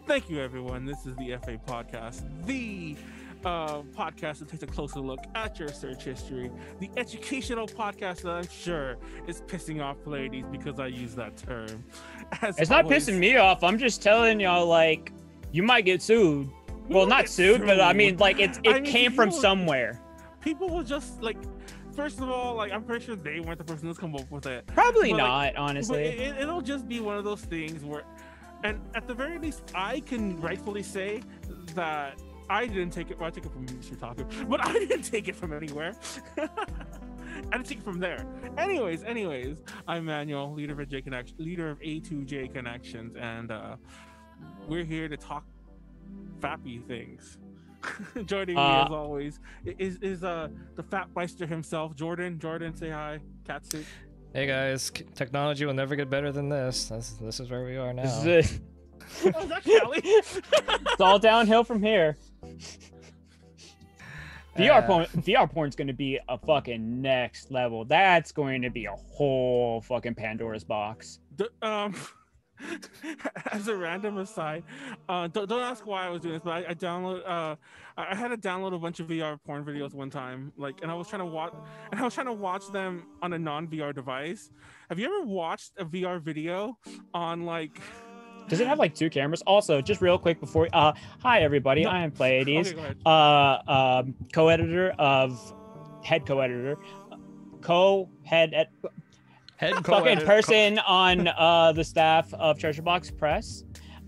Thank you, everyone. This is the FA Podcast, the podcast that takes a closer look at your search history, the educational podcast that I'm sure is pissing off Pleiades because I use that term. It's not pissing me off. I'm just telling y'all, like, you might get sued. Well, not sued, but I mean, like, it came from somewhere. People will just, like, first of all, like, I'm pretty sure they weren't the person that's come up with it. Probably but, not, like, honestly. It'll just be one of those things where, and at the very least, I can rightfully say that I didn't take it. Well, I took it from Mr. Talker, but I didn't take it from anywhere. I didn't take it from there. Anyways, I'm Manuel, leader of A2J Connections, and we're here to talk fappy things. Joining me as always is the Fat Meister himself, Jordan. Jordan, say hi. Catsuit. Hey guys, technology will never get better than this. This is where we are now. This is it. Oh, is that Kelly? It's all downhill from here. VR porn's going to be a fucking next level. That's going to be a whole fucking Pandora's box. As a random aside, don't ask why I was doing this, but I had to download a bunch of VR porn videos one time, like, and I was trying to watch them on a non-VR device. Have you ever watched a VR video on, like? Does it have like two cameras? Also, just real quick before, hi everybody, I am Pleiades, okay, fucking person on the staff of Treasure Box Press.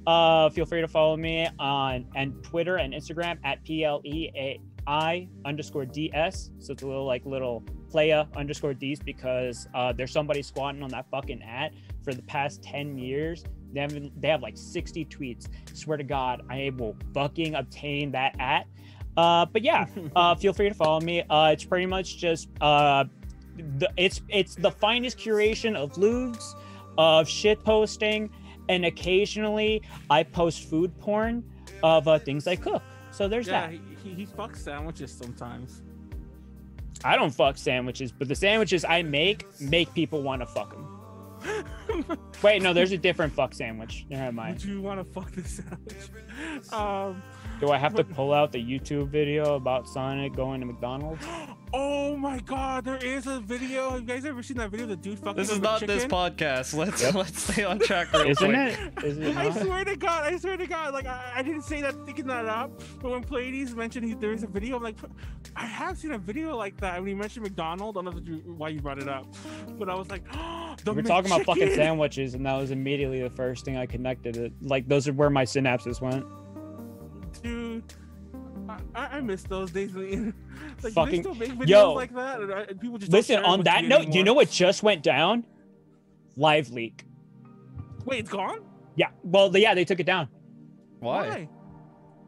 Feel free to follow me on Twitter and Instagram at PLEAI_DS. So it's a little playa_Ds because there's somebody squatting on that fucking at for the past 10 years. They have like 60 tweets. Swear to God, I will fucking obtain that at. But yeah, feel free to follow me. It's pretty much just it's the finest curation of lewds, of shit posting, and occasionally I post food porn of things I cook. So there's that. He fucks sandwiches sometimes. I don't fuck sandwiches, but the sandwiches I make people want to fuck them. Wait, no, there's a different fuck sandwich. Never mind. Would you want to fuck this sandwich? Do I have to pull out the YouTube video about Sonic going to McDonald's? Oh my God, there is a video. Have you guys ever seen that video? The dude fucking. This is not chicken? this podcast. Let's stay on track. Isn't it? Is it I swear to God. Like, I didn't say that thinking that up, but when Pleiades mentioned there is a video, I'm like, I have seen a video like that. When he mentioned McDonald's, I don't know why you brought it up, but I was like, we're talking about fucking sandwiches, and that was immediately the first thing I connected it. Like, those are where my synapses went. Dude, I miss those days. Like, fucking, do they still make videos like that? And people just listen, on that note, anymore? you know what just went down? Live leak. Wait, it's gone? Yeah. Well, yeah, they took it down. Why?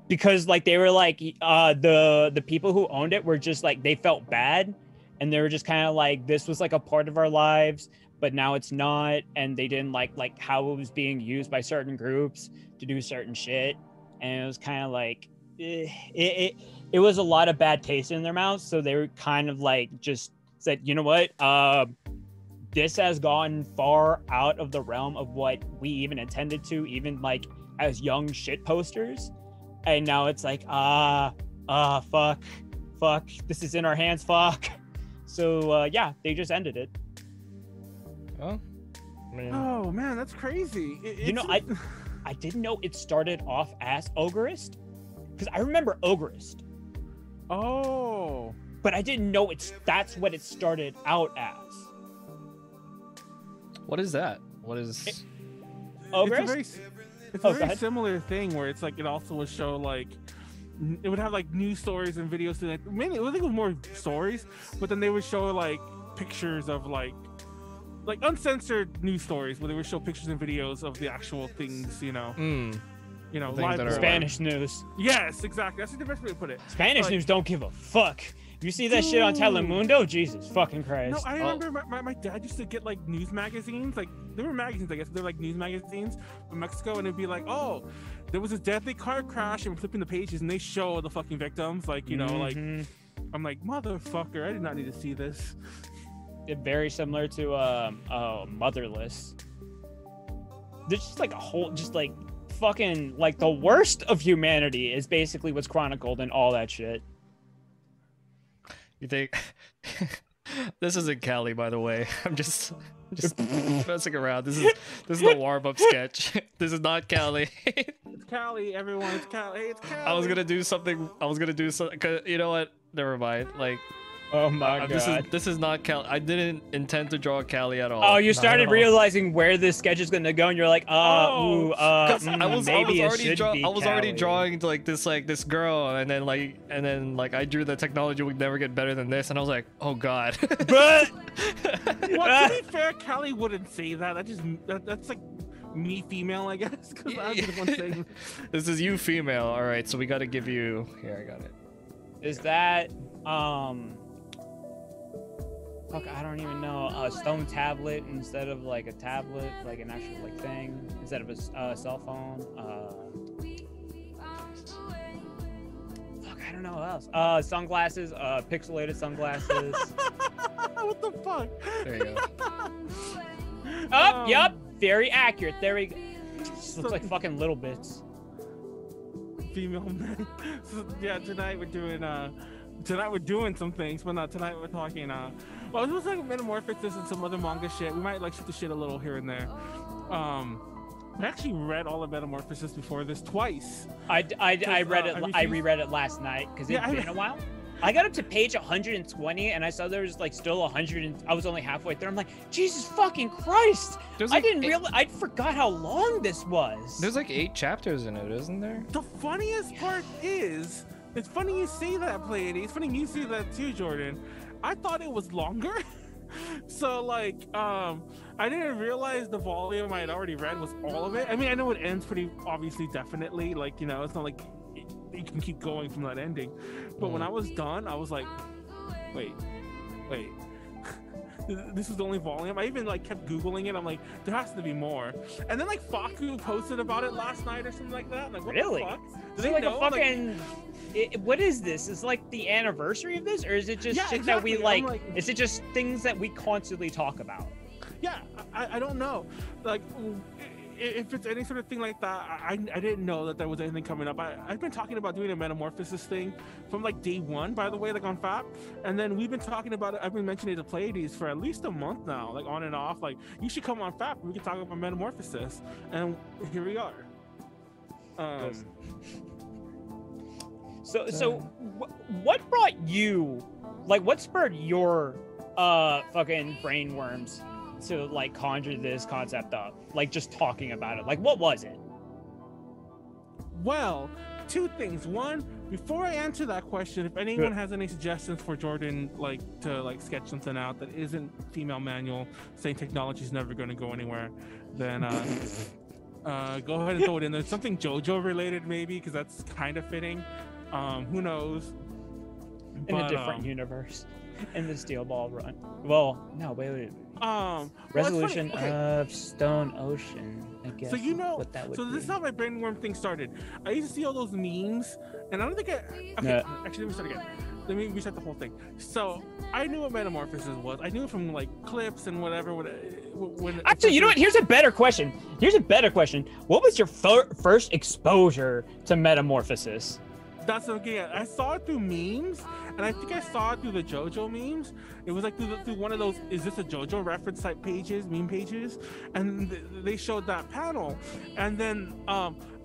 Because, like, they were like, the people who owned it were just like, they felt bad, and they were just kind of like, this was like a part of our lives, but now it's not, and they didn't like how it was being used by certain groups to do certain shit, and it was kind of like it was a lot of bad taste in their mouths. So they were kind of like just said, you know what, this has gone far out of the realm of what we even intended to, even like as young shit posters, and now it's like fuck, this is in our hands, fuck. So yeah, they just ended it. Oh, man. Oh man, that's crazy. You know, I didn't know it started off as Ogrist, because I remember Ogrist. Oh. But I didn't know that's what it started out as. What is that? What is Ogrist? It's a very similar thing where it's like it also would show like it would have like news stories and videos. And mainly, I think it was more stories, but then they would show like pictures of like uncensored news stories where they would show pictures and videos of the actual things, you know. You know, live Spanish news. Yes, exactly. That's the best way to put it. Spanish news don't give a fuck. You see that shit on Telemundo? Jesus fucking Christ. No, I remember my dad used to get like news magazines. Like, they were magazines, I guess. They're like news magazines from Mexico, and it'd be like, oh, there was a deadly car crash, and we're flipping the pages, and they show the fucking victims. Like, you know, like, I'm like, motherfucker, I did not need to see this. It's very similar to Motherless. There's just like a whole, just like fucking like the worst of humanity is basically what's chronicled in all that shit. You think this isn't Cali, by the way? I'm just messing around. This is the warm-up sketch. This is not Cali. It's Cali, everyone. It's Cali. Hey, it's Cali. I was gonna do something. Cause you know what? Never mind. Like, oh my god, this is not Cali. I didn't intend to draw Cali at all. Oh, you started realizing where this sketch is gonna go, and you're like, I was already drawing like this girl, and then I drew the technology would never get better than this, and I was like, oh god. But well, to be fair, Cali wouldn't say that. That's like me female, I guess, because I'd be the one saying. This is you female. All right, so we got to give you. Here, I got it. Is that fuck, I don't even know. A stone tablet instead of like a tablet, like an actual like thing instead of a cell phone. Fuck, I don't know what else. Sunglasses, pixelated sunglasses. What the fuck? There you go. Yup, very accurate. There we go. Just looks like fucking little bits. Female men. So, yeah, tonight we're doing some things, but not tonight. We're talking. Well, it was like Metamorphosis and some other manga shit. We might like shoot the shit a little here and there. I actually read all of Metamorphosis before this twice. I read it. I reread it last night because it's been a while. I got up to page 120 and I saw there was like still 100 and I was only halfway through. I'm like, Jesus fucking Christ! I didn't realize. I forgot how long this was. There's like 8 chapters in it, isn't there? The funniest part is, it's funny you say that, Pleiades. It's funny you say that too, Jordan. I thought it was longer. So like, I didn't realize the volume I had already read was all of it. I mean, I know it ends pretty obviously, definitely. Like, you know, it's not like you can keep going from that ending. But when I was done, I was like, wait. This is the only volume. I even like kept Googling it. I'm like, there has to be more. And then like Faku posted about it last night or something like that. I'm like, what really? the fuck? Is it like a fucking? What is this? Is like the anniversary of this, or is it just shit that we like? Is it just things that we constantly talk about? Yeah, I don't know. Like, if it's any sort of thing like that, I didn't know that there was anything coming up. I've been talking about doing a Metamorphosis thing from like day one, by the way, like on FAP. And then we've been talking about it. I've been mentioning it to Pleiades for at least a month now, like on and off. Like, you should come on FAP. We can talk about Metamorphosis. And here we are. So what brought you, like, what spurred your fucking brain worms to like conjure this concept up, like just talking about it? Like, what was it? Well, 2 things. One, before I answer that question, if anyone has any suggestions for Jordan, like to like sketch something out that isn't female manual saying technology is never going to go anywhere, then go ahead and throw it in there. Something JoJo related maybe, because that's kind of fitting. Who knows? In a different universe, in the Steel Ball run. Well, no, wait. Resolution of Stone Ocean, I guess. So you know what that would so be. This is how my brainworm thing started. I used to see all those memes, and I don't think actually, let me start again. Let me reset the whole thing. So I knew what Metamorphosis was. I knew it from like clips and whatever. Actually, you know what? Here's a better question. What was your first exposure to Metamorphosis? That's okay. I saw it through memes, and I think I saw it through the JoJo memes. It was like through one of those, is this a JoJo reference type pages, meme pages? And they showed that panel. And then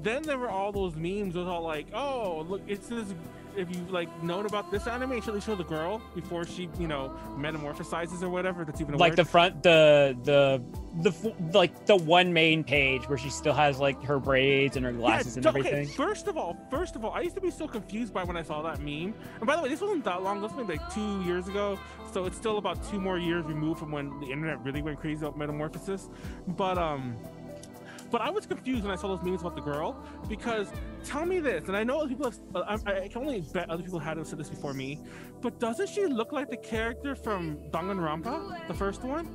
there were all those memes. It was all like, oh, look, it's this. If you like known about this animation, they show the girl before she, you know, metamorphosizes or whatever. That's even like word. The front, the like the one main page where she still has like her braids and her glasses and everything. Okay, first of all, I used to be so confused by when I saw that meme. And by the way, this wasn't that long. This was maybe like 2 years ago, so it's still about 2 more years removed from when the internet really went crazy about Metamorphosis. But I was confused when I saw those memes about the girl, because tell me this, and I know other people have, I can only bet other people had said this before me, but doesn't she look like the character from Danganronpa, the first one?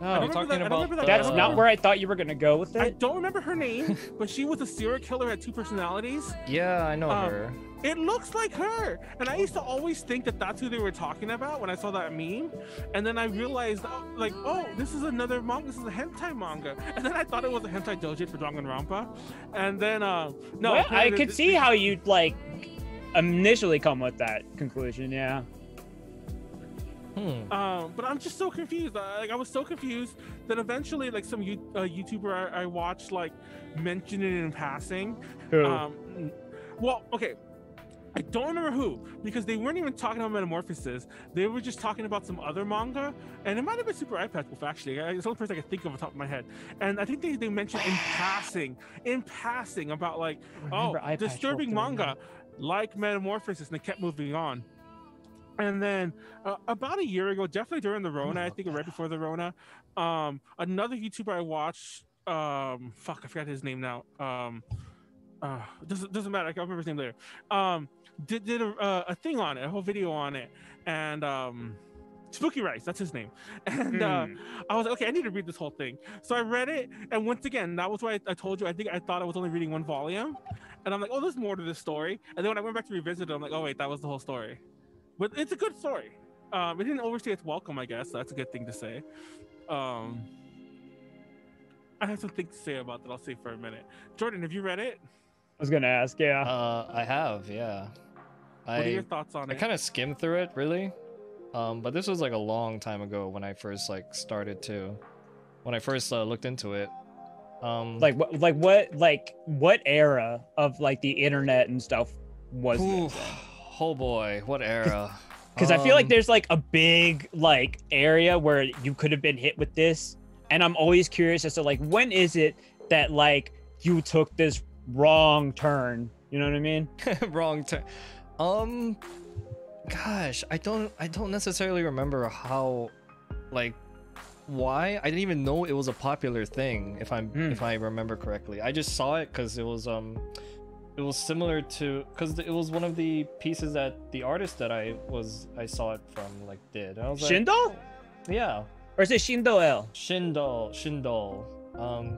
Oh, you're talking about That's not where I thought you were gonna go with I it. don't remember her name, but she was a serial killer, had 2 personalities. Yeah, I know her. It looks like her, and I used to always think that that's who they were talking about when I saw that meme, and then I realized, like, oh, this is another manga. This is a hentai manga, and then I thought it was a hentai doujin for Danganronpa, and then no, Well, I could see how you'd like initially come with that conclusion. Yeah. But I'm just so confused. Like, I was so confused that eventually, like, some YouTuber I watched, like, mentioned it in passing. Who? Well, okay. I don't remember who, because they weren't even talking about Metamorphosis. They were just talking about some other manga, and it might have been Super iPad Wolf, actually. It's the only person I can think of off the top of my head. And I think they mentioned in passing about, like, disturbing manga, like Metamorphosis, and they kept moving on. And then about a year ago, definitely during the Rona, I think right before the Rona, another YouTuber I watched, I forgot his name now. Doesn't matter. I can remember his name later. Did a thing on it, a whole video on it, and Spooky Rice, that's his name. And I was like, okay, I need to read this whole thing. So I read it, and once again, that was why I told you, I thought I was only reading 1 volume, and I'm like, oh, there's more to this story. And then when I went back to revisit it, I'm like, oh wait, that was the whole story. But it's a good story. It didn't overstay its welcome, I guess. So that's a good thing to say. I have some things to say about that. I'll say for a minute. Jordan, have you read it? I was gonna ask. Yeah. I have. Yeah. What are your thoughts on it? I kind of skimmed through it, really. But this was like a long time ago when I first when I first looked into it. What era of like the internet and stuff was it? Oh boy, what era? Because I feel like there's like a big like area where you could have been hit with this, and I'm always curious as to like when is it that like you took this wrong turn? You know what I mean? Wrong turn. Gosh, I don't necessarily remember how, like, why. I didn't even know it was a popular thing. If I remember correctly, I just saw it because it was similar to, because it was one of the pieces that the artist that I saw it from like did. And I was like, Shindo? Yeah. Or is it Shindo L? Shindal.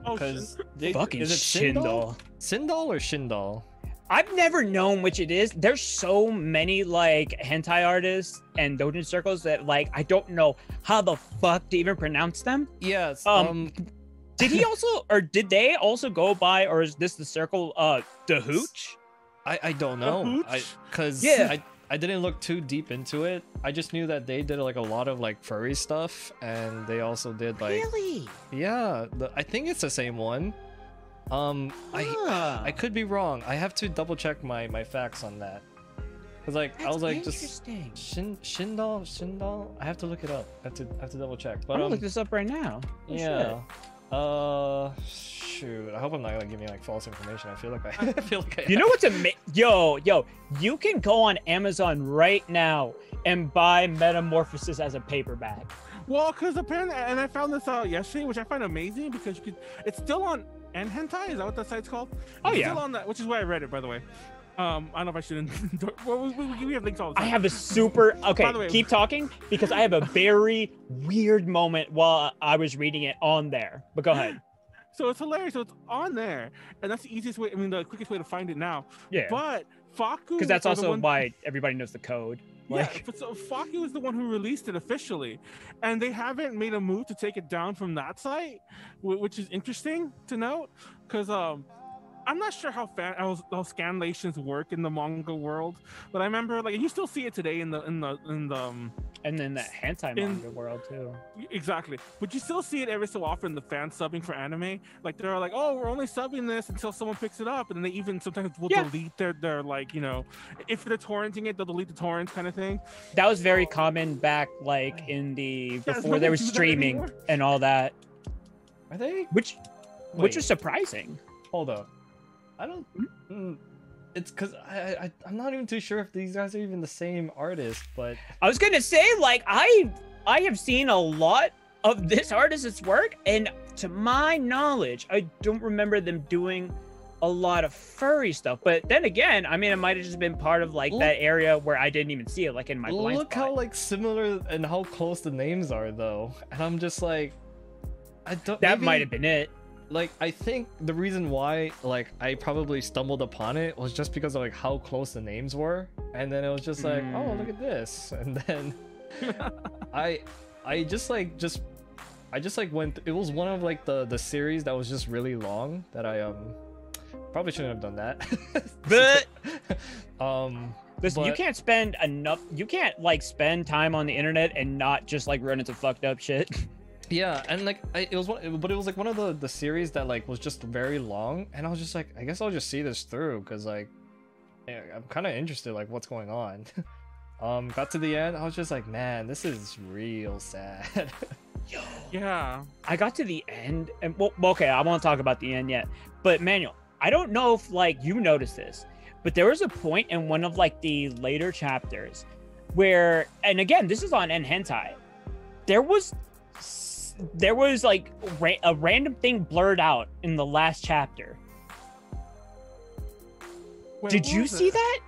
Because fucking is it Shindal? Sindal or Shindal? I've never known which it is. There's so many like hentai artists and doujin circles that like I don't know how the fuck to even pronounce them. Yes. Did he also, or did they also go by, or is this the circle, the hooch? I don't know. Because I didn't look too deep into it. I just knew that they did like a lot of like furry stuff, and they also did like. Really? Yeah, I think it's the same one. I could be wrong. I have to double check my facts on that. Cause like I was like just Shindal. I have to look it up. I have to double check. But I'm gonna look this up right now. Oh, yeah. Shoot. I hope I'm not gonna give me like false information. I feel like I. You know what's yo, you can go on Amazon right now and buy Metamorphosis as a paperback. Well, because apparently, and I found this out yesterday, which I find amazing because you could. It's still on Hentai. Is that what that site's called? Oh it's yeah. Still on that, which is why I read it, by the way. I don't know if I shouldn't. We have links all the time. I have a super. Okay, by the way, keep talking because I have a very weird moment while I was reading it on there. But go ahead. So it's hilarious. So it's on there, and that's the easiest way. I mean, the quickest way to find it now. Yeah. But Faku. Because that's also why everybody knows the code. Yeah, but so Faku is the one who released it officially, and they haven't made a move to take it down from that site, which is interesting to note. Because I'm not sure how scanlations work in the manga world, but I remember like you still see it today in the and then the hentai manga world too. Exactly, but you still see it every so often. The fan subbing for anime, like they're like, oh, we're only subbing this until someone picks it up, and then they even sometimes will delete their like, you know, if they're torrenting it, they'll delete the torrents kind of thing. That was very common back like in the before there was streaming and all that. Are they? Which was surprising. Hold up. I don't. It's because I'm not even too sure if these guys are even the same artist, but I was gonna say like I have seen a lot of this artist's work, and to my knowledge, I don't remember them doing a lot of furry stuff. But then again, I mean, it might have just been part of like that area where I didn't even see it, like in my blind Look spot. how like similar and how close the names are, though, and I'm just like, I don't. That maybe, might have been it. Like, I think the reason why like I probably stumbled upon it was just because of like how close the names were, and then it was just like, oh, look at this, and then I just went. It was one of like the series that was just really long that I probably shouldn't have done that. But listen, you but- can't spend enough. You can't like spend time on the internet and not just like run into fucked up shit. Yeah, and like it was like one of the series that like was just very long, and I was just like, I guess I'll just see this through because like I'm kind of interested like what's going on. Got to the end, I was just like, man, this is real sad. Yo, Yeah. I got to the end, and well, okay, I won't talk about the end yet. But Manuel, I don't know if like you noticed this, but there was a point in one of like the later chapters where, and again, this is on Hentai, there was like a random thing blurred out in the last chapter. Wait, Did what you was see it? that?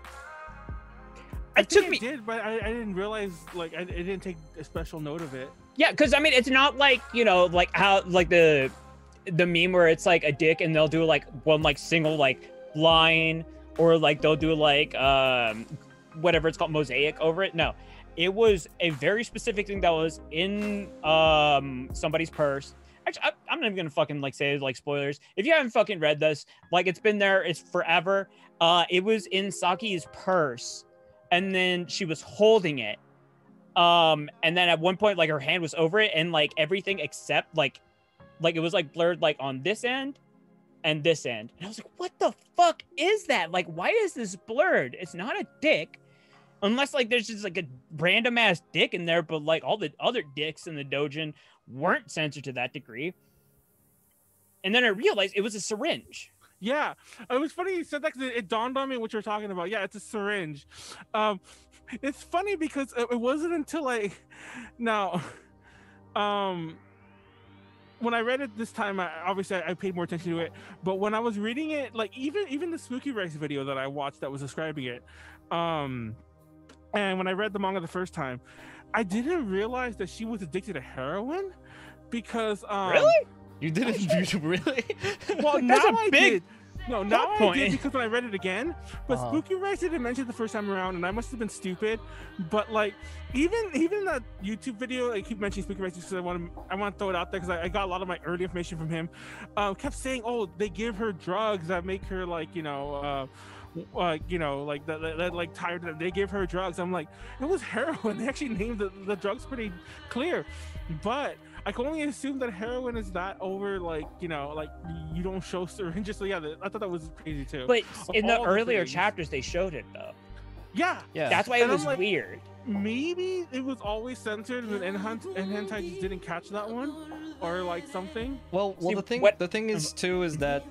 I It took think me. I did, but I didn't realize, like, I didn't take a special note of it. Yeah, because I mean, it's not like, you know, like how like the meme where it's like a dick and they'll do like one like single like line, or like they'll do like whatever it's called, mosaic over it. No, it was a very specific thing that was in somebody's purse. Actually, I'm not even gonna fucking like say like spoilers. If you haven't fucking read this, like it's been there, it's forever. It was in Saki's purse, and then she was holding it. And then at one point, like her hand was over it, and like everything except like it was like blurred like on this end and this end. And I was like, what the fuck is that? Like, why is this blurred? It's not a dick. Unless like there's just like a random ass dick in there, but like all the other dicks in the doujin weren't censored to that degree. And then I realized it was a syringe. Yeah, it was funny you said that because it dawned on me what you're talking about. Yeah, it's a syringe. It's funny because it wasn't until like now, when I read it this time, I paid more attention to it. But when I was reading it, like even the Spooky Rice video that I watched that was describing it, and when I read the manga the first time, I didn't realize that she was addicted to heroin, because Really? You didn't really? well, Like, now that's a I big did. No, now I point. did, because when I read it again, but Spooky Rice didn't mention it the first time around, and I must have been stupid. But like, even that YouTube video, I keep mentioning Spooky Rice because I want to throw it out there because I got a lot of my early information from him. Kept saying, oh, they give her drugs that make her like that like tired. They give her drugs. I'm like, it was heroin. They actually named the drugs pretty clear, but I can only assume that heroin is that over, like, like you don't show syringes. So yeah, I thought that was crazy too. But in the all the earlier things. chapters, they showed it though. Yeah, That's why it And I'm was like, weird. maybe it was always censored, and Hentai just didn't catch that one, or like something. Well, See, the thing is too is that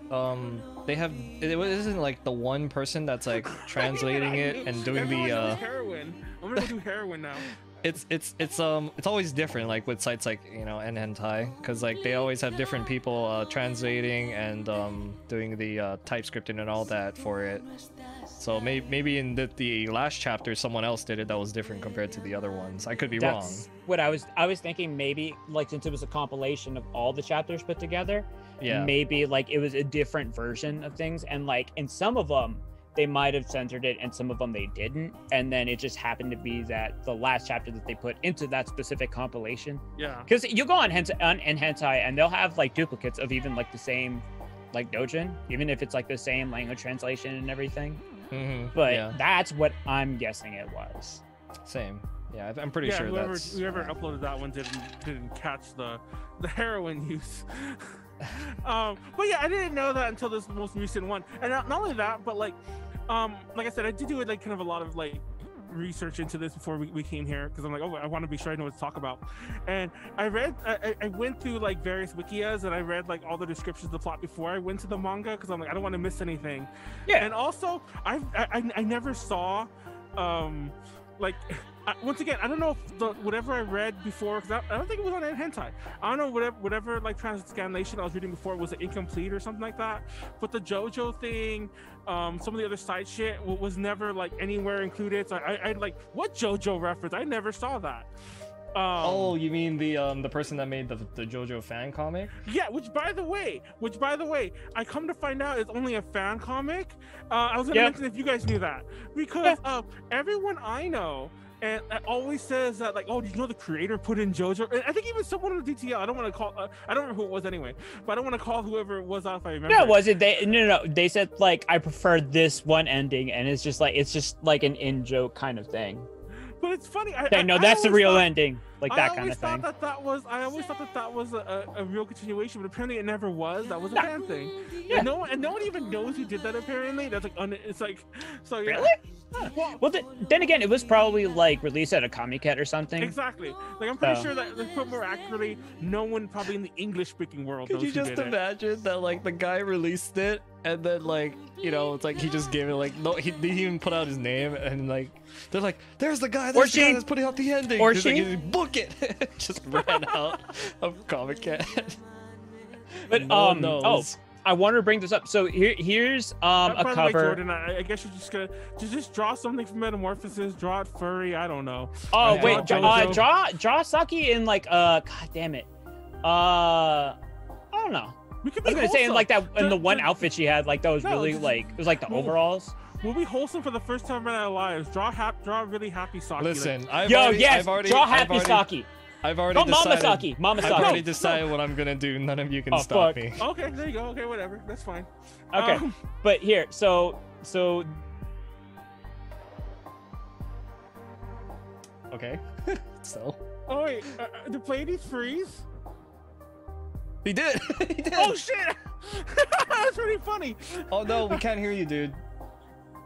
they have it isn't like the one person that's like translating it and doing Everyone the knows heroin. I'm gonna go do heroin now. it's always different, like with sites like and Hentai, because like they always have different people translating and doing the typescripting and all that for it. So maybe in the last chapter someone else did it that was different compared to the other ones. I could be wrong. That's what I was thinking. Maybe like since it was a compilation of all the chapters put together, Yeah. maybe like it was a different version of things, and like in some of them they might have censored it and some of them they didn't, and then it just happened to be that the last chapter that they put into that specific compilation. Yeah. Because you go on Hentai and they'll have like duplicates of even like the same like doujin, even if it's like the same language translation and everything. Mm-hmm. But yeah, that's what I'm guessing it was. same. Yeah, I'm pretty Yeah, sure whoever that's uploaded that one didn't catch the heroin use. But yeah, I didn't know that until this most recent one. And not only that, but like I said, I did do like kind of a lot of like research into this before we came here, because I'm like, oh, I want to be sure I know what to talk about. And I went through like various wikias, and I read like all the descriptions of the plot before I went to the manga, because I'm like, I don't want to miss anything. Yeah. And also I never saw like once again, I don't know if whatever I read before, because I don't think it was on Hentai. I don't know whatever like transcanlation I was reading before was incomplete or something like that. But the JoJo thing, some of the other side shit was never like anywhere included. So I like, what JoJo reference? I never saw that. Oh, you mean the person that made the JoJo fan comic? Yeah, which by the way, I come to find out is only a fan comic. I was gonna mention if you guys knew that, because everyone I know and always says that, like, oh, did you know the creator put in JoJo? And I think even someone on the DTL. I don't want to call. I don't remember who it was anyway, but I don't want to call whoever it was out if I remember. No, was it they? No. They said like I prefer this one ending, and it's just like an in joke kind of thing. But it's funny. That's the real ending, like that kind of thing. I always thought that was a real continuation, but apparently it never was. That was a fan thing. Yeah. And no one even knows who did that. Apparently, that's like it's like so. Yeah. Really? Huh. Well, then again, it was probably like released at a Comic-Con or something. Exactly. Like I'm pretty sure that, like, put more accurately, no one probably in the English-speaking world. Could you just imagine that, like, the guy released it and then, like, you know, it's like he just gave it, like, no, he didn't even put out his name, and like they're like, there's the guy that's putting out the ending, or she like, book it. Just ran out of Comic-Con. But I want to bring this up. So here's a cover. Way, Jordan, I guess you're just gonna just draw something from Metamorphosis, draw it furry. I don't know. Oh wait, draw Saki in like god damn it. I don't know. We could I was gonna say in like that in the one outfit she had, like that was really like it was like the overalls. We'll be wholesome for the first time in our lives. Draw really happy Saki. Listen, like, draw happy Saki. I've already decided. Mama Saki. I've already decided what I'm gonna do. None of you can stop me. Okay, there you go. Okay, whatever. That's fine. Okay, but here, so. Okay, so. Oh wait, the Pleiades freeze? He did. He did. Oh shit! That's pretty funny. Oh no, we can't hear you, dude.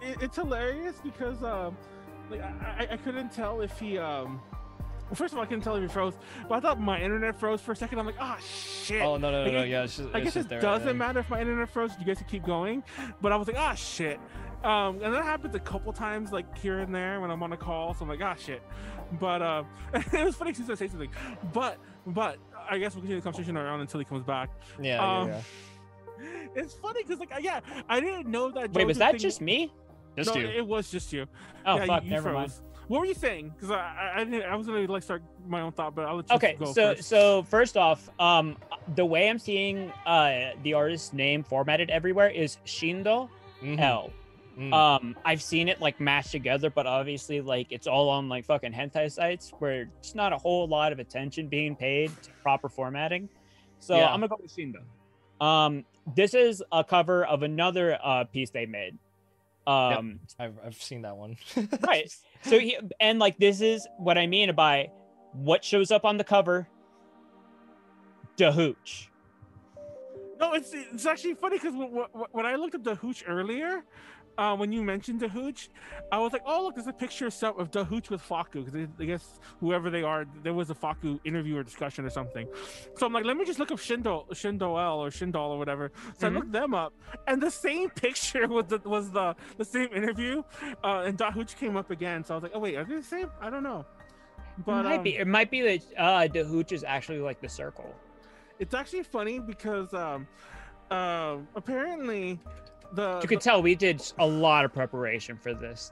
It's hilarious because like I couldn't tell if he Well, first of all, I couldn't tell if he froze, but I thought my internet froze for a second. I'm like, oh shit. Oh no, yeah. I guess it doesn't matter if my internet froze. You guys can keep going, but I was like, ah, shit. And that happens a couple times, like here and there when I'm on a call. So I'm like, ah, shit. But it was funny since I say something. But I guess we'll continue the conversation around until he comes back. Yeah. It's funny because, like, I didn't know that. Wait, was that just me? Just you. It was just you. Oh fuck, never mind. What were you saying? Because I was gonna like start my own thought, but I'll let you go first. So first off, the way I'm seeing the artist's name formatted everywhere is Shindo L. I've seen it like mashed together, but obviously like it's all on like fucking hentai sites where it's not a whole lot of attention being paid to proper formatting. So I'm gonna go with Shindo. This is a cover of another piece they made. I've seen that one. Right. So and like this is what I mean by what shows up on the cover. The hooch. No, it's actually funny because when I looked at the hooch earlier, when you mentioned the hooch, I was like, oh look, there's a picture of the hooch with Faku, because I guess whoever they are, there was a Faku interview or discussion or something. So I'm like, let me just look up Shindo L or Shindol or whatever. So I looked them up, and the same picture was the same interview, and the hooch came up again. So I was like, oh wait, are they the same? I don't know. But it might be that the hooch is actually like the circle. It's actually funny because apparently. You could tell we did a lot of preparation for this.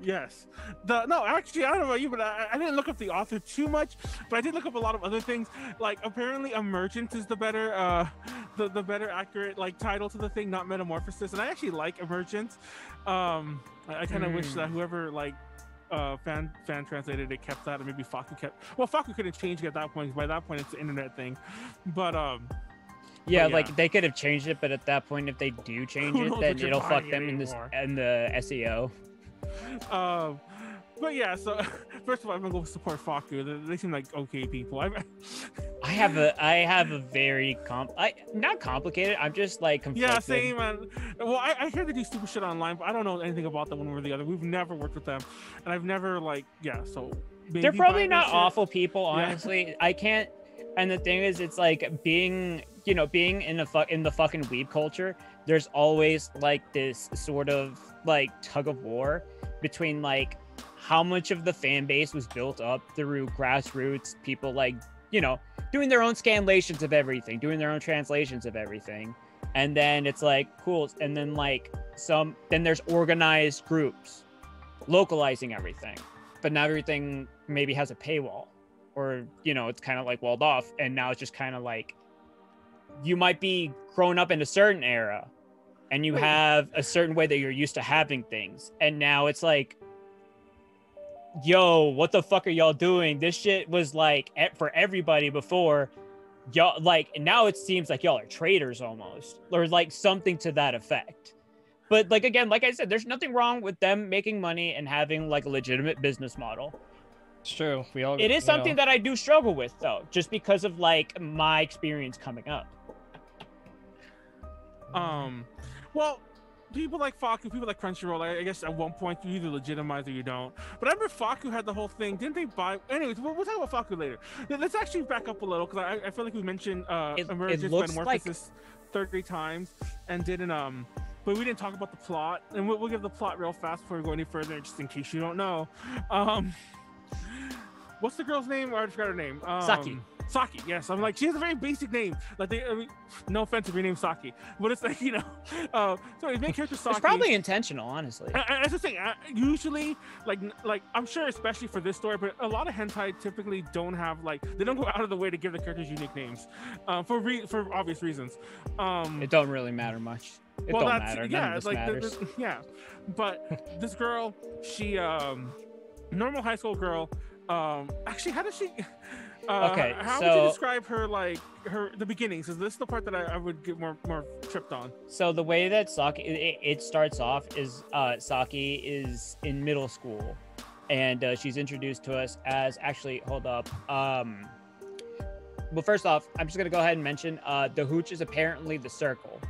Yes. No, actually, I don't know about you, but I didn't look up the author too much, but I did look up a lot of other things. Like apparently, Emergence is the better, the better accurate like title to the thing, not Metamorphosis. And I actually like Emergence. I kind of wish that whoever like fan translated it kept that, and maybe Faku kept. Well, Faku couldn't change it at that point, because by that point it's the internet thing. But yeah, like they could have changed it, but at that point, if they do change it, then it'll fuck them in the SEO. But yeah, so first of all, I'm gonna go support Faku. They seem like okay people. I have a very not complicated. I'm just like conflicted. Yeah, same man. Well, I hear they do stupid shit online, but I don't know anything about them one way or the other. We've never worked with them, and I've never so. They're probably not awful people, honestly. Yeah. I can't. And the thing is, it's like being in the fucking weeb culture, there's always like this sort of like tug of war between like how much of the fan base was built up through grassroots people, like, doing their own scanlations of everything, doing their own translations of everything. And then it's like, cool. And then like then there's organized groups localizing everything. but now everything maybe has a paywall, or it's kind of like walled off, and now it's just kind of like you might be grown up in a certain era and you have a certain way that you're used to having things, and now it's like, yo, what the fuck are y'all doing? This shit was like for everybody before. Y'all, like, now it seems like y'all are traitors almost, or like something to that effect. But like, again, like I said, there's nothing wrong with them making money and having like a legitimate business model. It's true. It is something that I do struggle with, though, just because of like my experience coming up. Well, people like Faku, people like Crunchyroll, I guess at one point you either legitimize or you don't. But I remember Faku had the whole thing. Didn't they buy? Anyways, we'll talk about Faku later. Let's actually back up a little, because I feel like we mentioned Emergence Metamorphosis 30 times and didn't but we didn't talk about the plot, and we'll give the plot real fast before we go any further, just in case you don't know. What's the girl's name? I already forgot her name. Saki, yes. I'm like, she has a very basic name. Like, no offense if your name's Saki, but it's like, so his main character Saki. It's probably intentional, honestly. That's the thing. Usually, like I'm sure, especially for this story, but a lot of hentai typically don't have they don't go out of the way to give the characters unique names, for obvious reasons. It don't really matter much. It don't matter. None of this matters. But this girl, she normal high school girl. Actually, how does she? Okay, how would you describe her, the beginning? So this is the part that I would get more tripped on. So the way that Saki it starts off is Saki is in middle school, and she's introduced to us as hold up. Well, first off, I'm just gonna go ahead and mention the hooch is apparently the circle,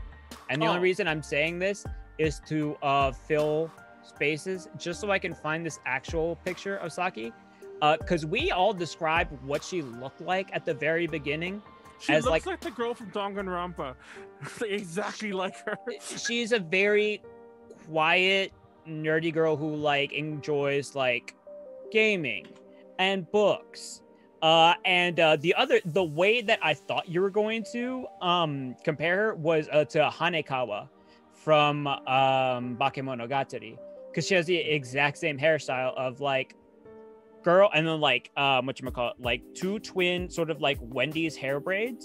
and the only reason I'm saying this is to fill spaces, just so I can find this actual picture of Saki. Because we all described what she looked like at the very beginning. She looks like the girl from Danganronpa. Exactly like her. She's a very quiet, nerdy girl who enjoys gaming and books. And the way that I thought you were going to compare her was to Hanekawa from Bakemonogatari, because she has the exact same hairstyle of girl, and then whatchamacallit, two twin sort of Wendy's hair braids,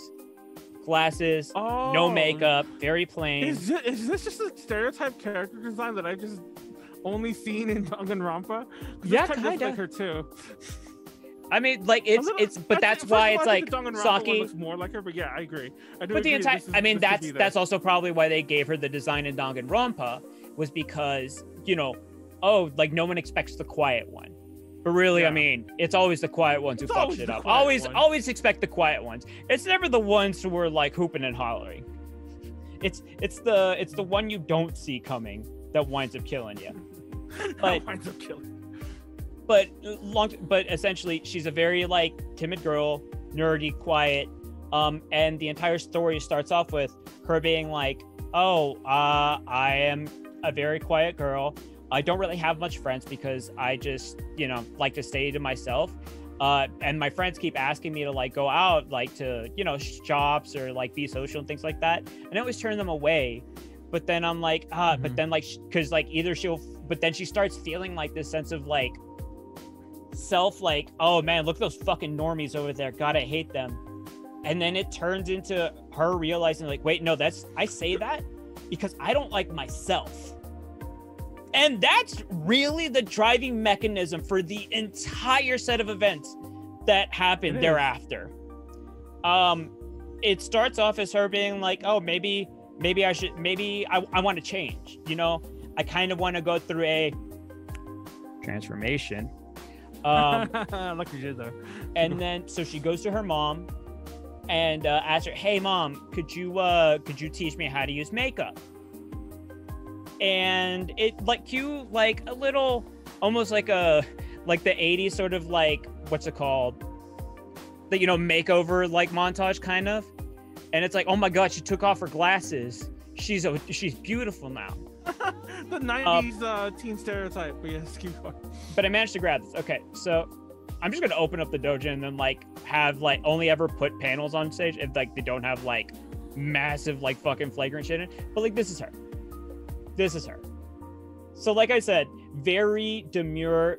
glasses, no makeup, very plain. Is this just a stereotype character design that I just only seen in Danganronpa? Yeah, kind of like her too. I mean, but that's why it's Saki looks more like her. But yeah, I agree. That's also probably why they gave her the design in Danganronpa, was because no one expects the quiet one. But really, yeah. I mean, it's always the quiet ones who fuck shit up. Always expect the quiet ones. It's never the ones who are hooping and hollering. It's the one you don't see coming that winds up killing you. But but essentially, she's a very timid girl, nerdy, quiet. And the entire story starts off with her being I am a very quiet girl. I don't really have much friends because I just, like to stay to myself. And my friends keep asking me to go out, to, shops or be social and things like that. And I always turn them away. But then I'm but then because but then she starts feeling this sense of self, oh man, look at those fucking normies over there. God, I hate them. And then it turns into her realizing wait, no, I say that because I don't like myself. And that's really the driving mechanism for the entire set of events that happened thereafter. It starts off as her being maybe I want to change. I kind of want to go through a transformation. Like you did though. And then so she goes to her mom and asks her, "Hey mom, could you teach me how to use makeup?" And it cue a little almost the 80s sort of what's it called, the makeover montage kind of, and it's oh my god, she took off her glasses, she's beautiful now. The 90s teen stereotype. But yes, keep going. But I managed to grab this. Okay, so I'm just gonna open up the dojo and then have only ever put panels on stage if they don't have massive fucking flagrant shit in it. But this is her. This is her. So I said, very demure,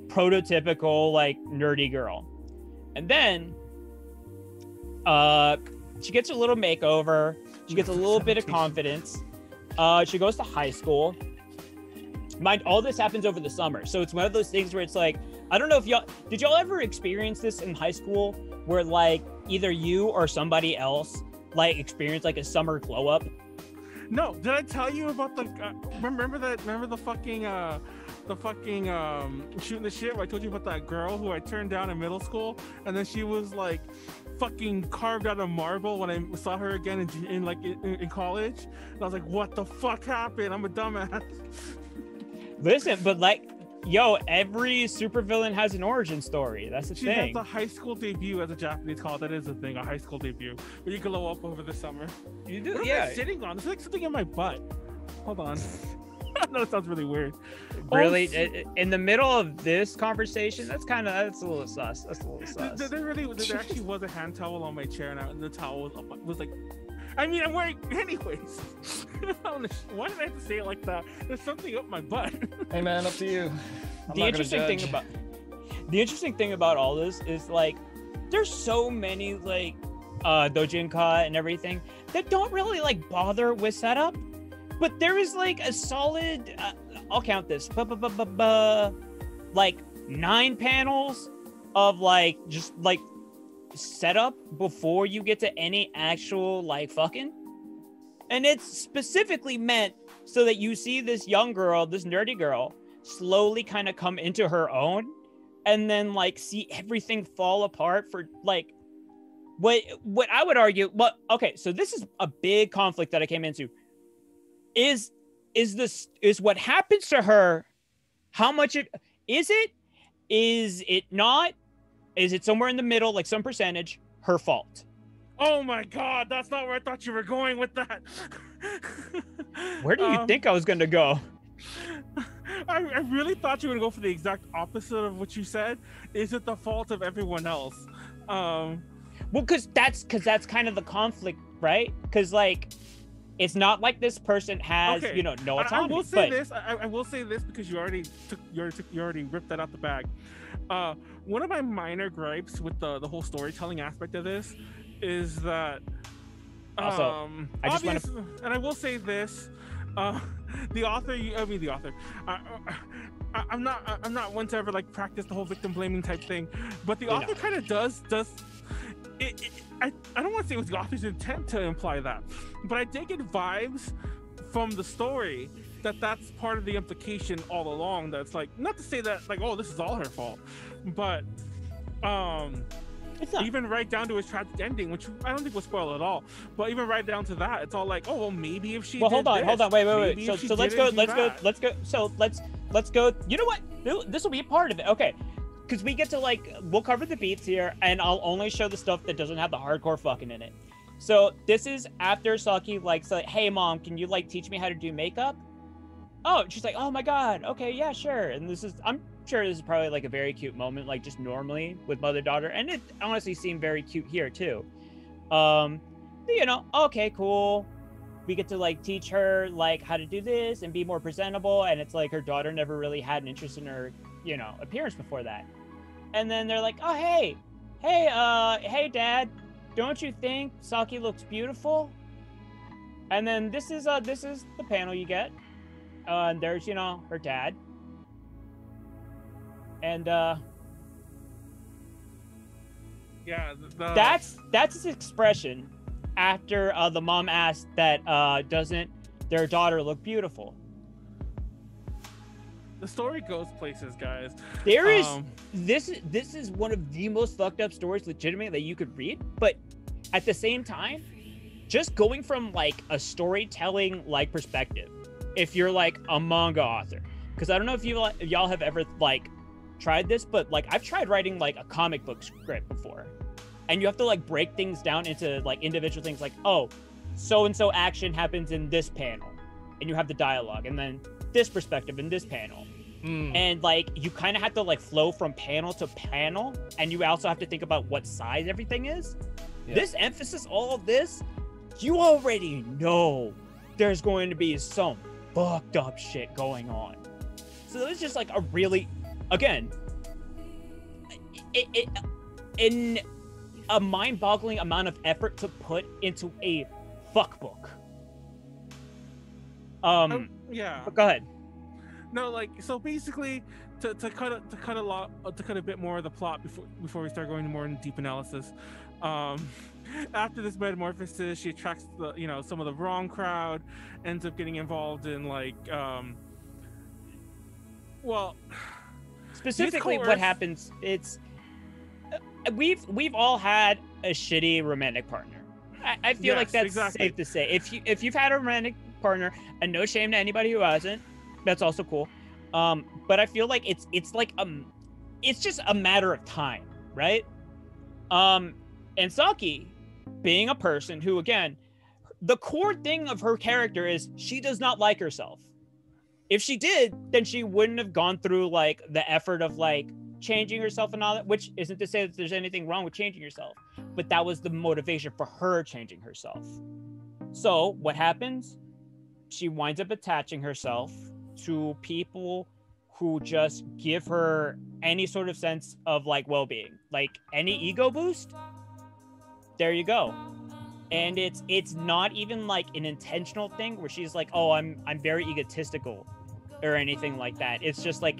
prototypical like nerdy girl. And then she gets a little makeover. She gets a little bit of confidence. She goes to high school. Mind, all this happens over the summer. So it's one of those things where it's like, I don't know if did y'all ever experience this in high school where like either you or somebody else like experienced like a summer glow up? No, did I tell you about the remember the fucking shooting the shit where I told you about that girl who I turned down in middle school, and then she was like fucking carved out of marble when I saw her again in college, and I was like, what the fuck happened? I'm a dumbass. Listen, but like, yo, every supervillain has an origin story. That's the She thing. has a high school debut, as a Japanese call. That is a thing, a high school debut, where you glow up over the summer. You do, What am I sitting on? There's like something in my butt. Hold on. No, it sounds really weird. Really, in the middle of this conversation, that's a little sus. That's a little sus. There actually was a hand towel on my chair, and the towel was like, I mean, I'm wearing anyways. Why did I have to say it like that? There's something up my butt. Hey man, up to you. The interesting thing about all this is like, there's so many like dojinka and everything that don't really like bother with setup, but there is like a solid I'll count this like 9 panels of like just like setup before you get to any actual like fucking, and it's specifically meant so that you see this young girl, this nerdy girl, slowly kind of come into her own, and then like see everything fall apart for like what I would argue. Well, okay, so this is a big conflict that I came into. Is what happens to her, how much is it not? Is it somewhere in the middle, like some percentage, her fault? Oh my god, that's not where I thought you were going with that. Where do you think I was going to go? I really thought you were going to go for the exact opposite of what you said. Is it the fault of everyone else? Well, because that's kind of the conflict, right? Because like, it's not like this person has, okay. No autonomy. I will say this. I will say this because you already ripped that out the bag. One of my minor gripes with the whole storytelling aspect of this is that also, I just want to, and I will say this, the author. I'm not one to ever like practice the whole victim blaming type thing, but the author kind of does. I don't want to say it was the author's intent to imply that, but I did get vibes from the story that's part of the implication all along. That's like, not to say that like, oh, this is all her fault, but it's not. Even right down to his tragic ending, which I don't think will spoil at all, but even right down to that, it's all like, oh well, maybe if she hold on, wait. So let's go. You know what? This will be a part of it. Okay. Because we get to like, we'll cover the beats here, and I'll only show the stuff that doesn't have the hardcore fucking in it. So this is after Saki like, hey mom, can you like teach me how to do makeup? Oh, she's like, oh my god, okay, yeah, sure. And I'm sure this is probably like a very cute moment, like just normally with mother-daughter, and it honestly seemed very cute here too. Okay, cool. We get to like teach her like how to do this and be more presentable, and it's like her daughter never really had an interest in her, appearance before that. And then they're like, oh, hey, dad, don't you think Saki looks beautiful? And then this is the panel you get. And there's, her dad. And yeah, that's his expression after the mom asked that doesn't their daughter look beautiful. The story goes places, guys. There is this is one of the most fucked up stories legitimately that you could read, but at the same time, just going from like a storytelling like perspective, if you're like a manga author, because I don't know if y'all have ever like tried this, but like I've tried writing like a comic book script before, and you have to like break things down into like individual things, like, oh, so and so action happens in this panel, and you have the dialogue, and then this perspective in this panel. And like you kind of have to like flow from panel to panel, and you also have to think about what size everything is. This emphasis, all of this, you already know there's going to be some fucked up shit going on. So it was just like a really, again, in a mind-boggling amount of effort to put into a fuck book. Yeah. But go ahead. No, like, so basically, to cut a bit more of the plot before we start going more in deep analysis. After this metamorphosis, she attracts some of the wrong crowd, ends up getting involved in like specifically what happens. It's we've all had a shitty romantic partner. I feel like that's safe to say. If you've had a romantic partner, and no shame to anybody who hasn't, that's also cool. But I feel like it's just a matter of time, right? And Saki, being a person who, again, the core thing of her character is she does not like herself. If she did, then she wouldn't have gone through like the effort of like changing herself and all that, which isn't to say that there's anything wrong with changing yourself, but that was the motivation for her changing herself. So what happens? She winds up attaching herself to people who just give her any sort of sense of like well-being, like any ego boost. There you go. And it's not even like an intentional thing where she's like, oh, I'm very egotistical or anything like that. It's just like,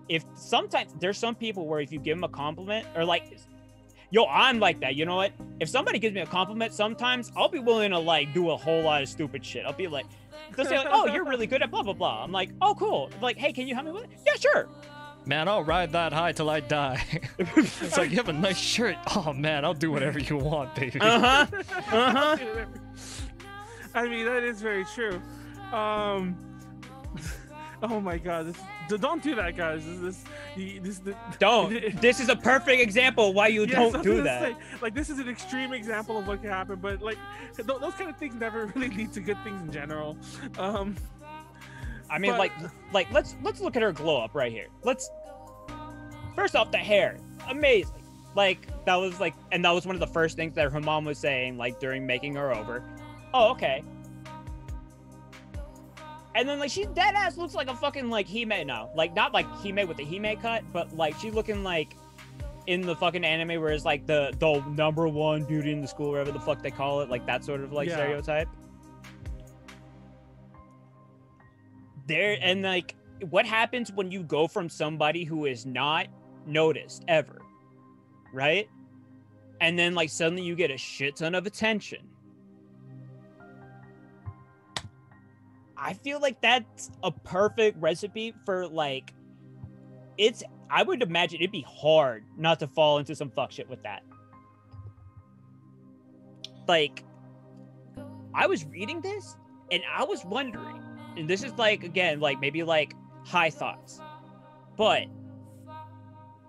if sometimes there's some people where if you give them a compliment or like, yo, I'm like that, you know what? If somebody gives me a compliment, sometimes I'll be willing to like do a whole lot of stupid shit. I'll be like, they'll say like, oh, you're really good at blah, blah, blah. I'm like, oh, cool. Like, hey, can you help me with it? Yeah, sure. Man, I'll ride that high till I die. It's like, you have a nice shirt. Oh, man, I'll do whatever you want, baby. I mean, that is very true. Oh my God. Don't do that, guys. Don't. This is a perfect example why you don't do that. Say, like, this is an extreme example of what can happen, but like, those kind of things never really lead to good things in general. I mean, but, like let's look at her glow up right here. First off, the hair, amazing. Like that was like, and that was one of the first things that her mom was saying, like during making her over. Oh, okay. And then like she dead ass looks like a fucking like Hime now. Like not like Hime with the Hime cut, but like she's looking like in the fucking anime where it's like the number one beauty in the school, whatever the fuck they call it, like that sort of like stereotype. There and like what happens when you go from somebody who is not noticed ever, right? And then like suddenly you get a shit ton of attention. I feel like that's a perfect recipe for like I would imagine it'd be hard not to fall into some fuck shit with that. Like I was reading this and I was wondering, and this is like, again, like maybe like high thoughts, but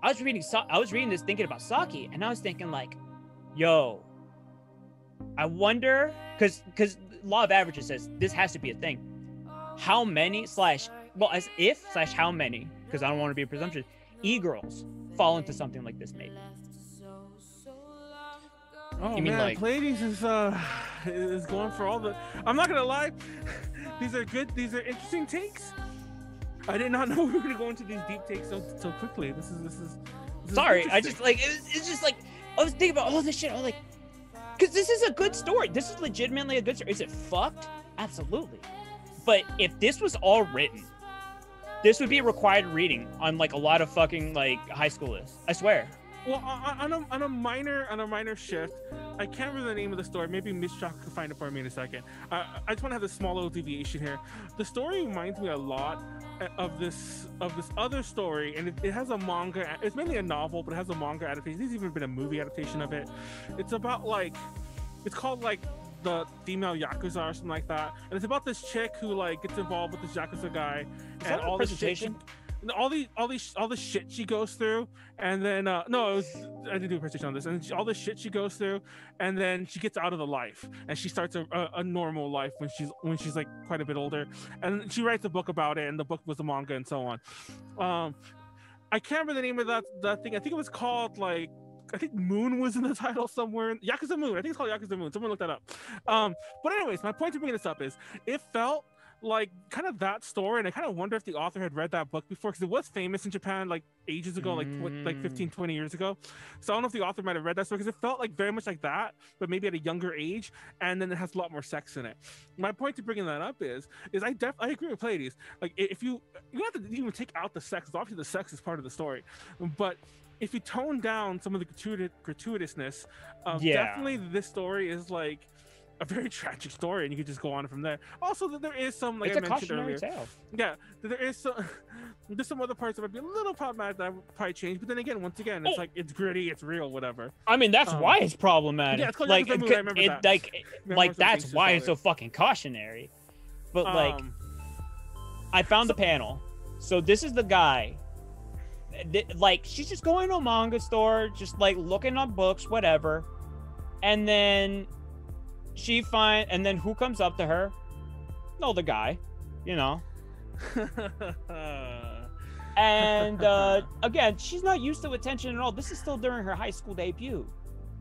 I was reading this thinking about Saki, and I was thinking like, yo, I wonder, because law of averages says this has to be a thing. How many how many, because I don't want to be presumptuous, e-girls fall into something like this maybe. Oh, you mean, man, like Pleiades is going for all the. I'm not gonna lie, these are interesting takes. I did not know we were gonna go into these deep takes so quickly. This is sorry. I just like it's just like I was thinking about all this shit. I was like, because this is a good story. This is legitimately a good story. Is it fucked? Absolutely. But if this was all written, this would be a required reading on like a lot of fucking like high school lists. I swear. Well, on a minor shift, I can't remember the name of the story. Maybe Miss Shock can find it for me in a second. I just want to have this small little deviation here. The story reminds me a lot of this other story, and it has a manga. It's mainly a novel, but it has a manga adaptation. There's even been a movie adaptation of it. It's about like, it's called like the female yakuza or something like that, and it's about this chick who like gets involved with this yakuza guy, and all this shit. All the shit she goes through, and then I didn't do a presentation on this, and all the shit she goes through, and then she gets out of the life, and she starts a normal life when she's like quite a bit older, and she writes a book about it, and the book was a manga and so on. I can't remember the name of that thing. I think it was called like, I think Moon was in the title somewhere. Yakuza Moon. I think it's called Yakuza Moon. Someone look that up. But anyways, my point to bringing this up is it felt like kind of that story, and I kind of wonder if the author had read that book before, because it was famous in Japan like ages ago, like what, like 15, 20 years ago. So I don't know if the author might have read that story, because it felt like very much like that, but maybe at a younger age, and then it has a lot more sex in it. My point to bringing that up is I agree with Pleiades. Like if you don't have to even take out the sex, obviously the sex is part of the story, but if you tone down some of the gratuitousness, definitely this story is like a very tragic story, and you could just go on from there. Also, there is some, like it's I a mentioned cautionary earlier, tale. yeah, there is some there's some other parts that might be a little problematic that I would probably change, but then again, once again, it's like it's gritty, it's real, whatever. I mean, that's why it's problematic. Yeah, it's called like I remember that. like that's why it's so fucking cautionary. But like, I found the panel. So this is the guy. Like, she's just going to a manga store, just like looking on books, whatever, and then and then who comes up to her? No, the guy, you know. And again, she's not used to attention at all. This is still during her high school debut.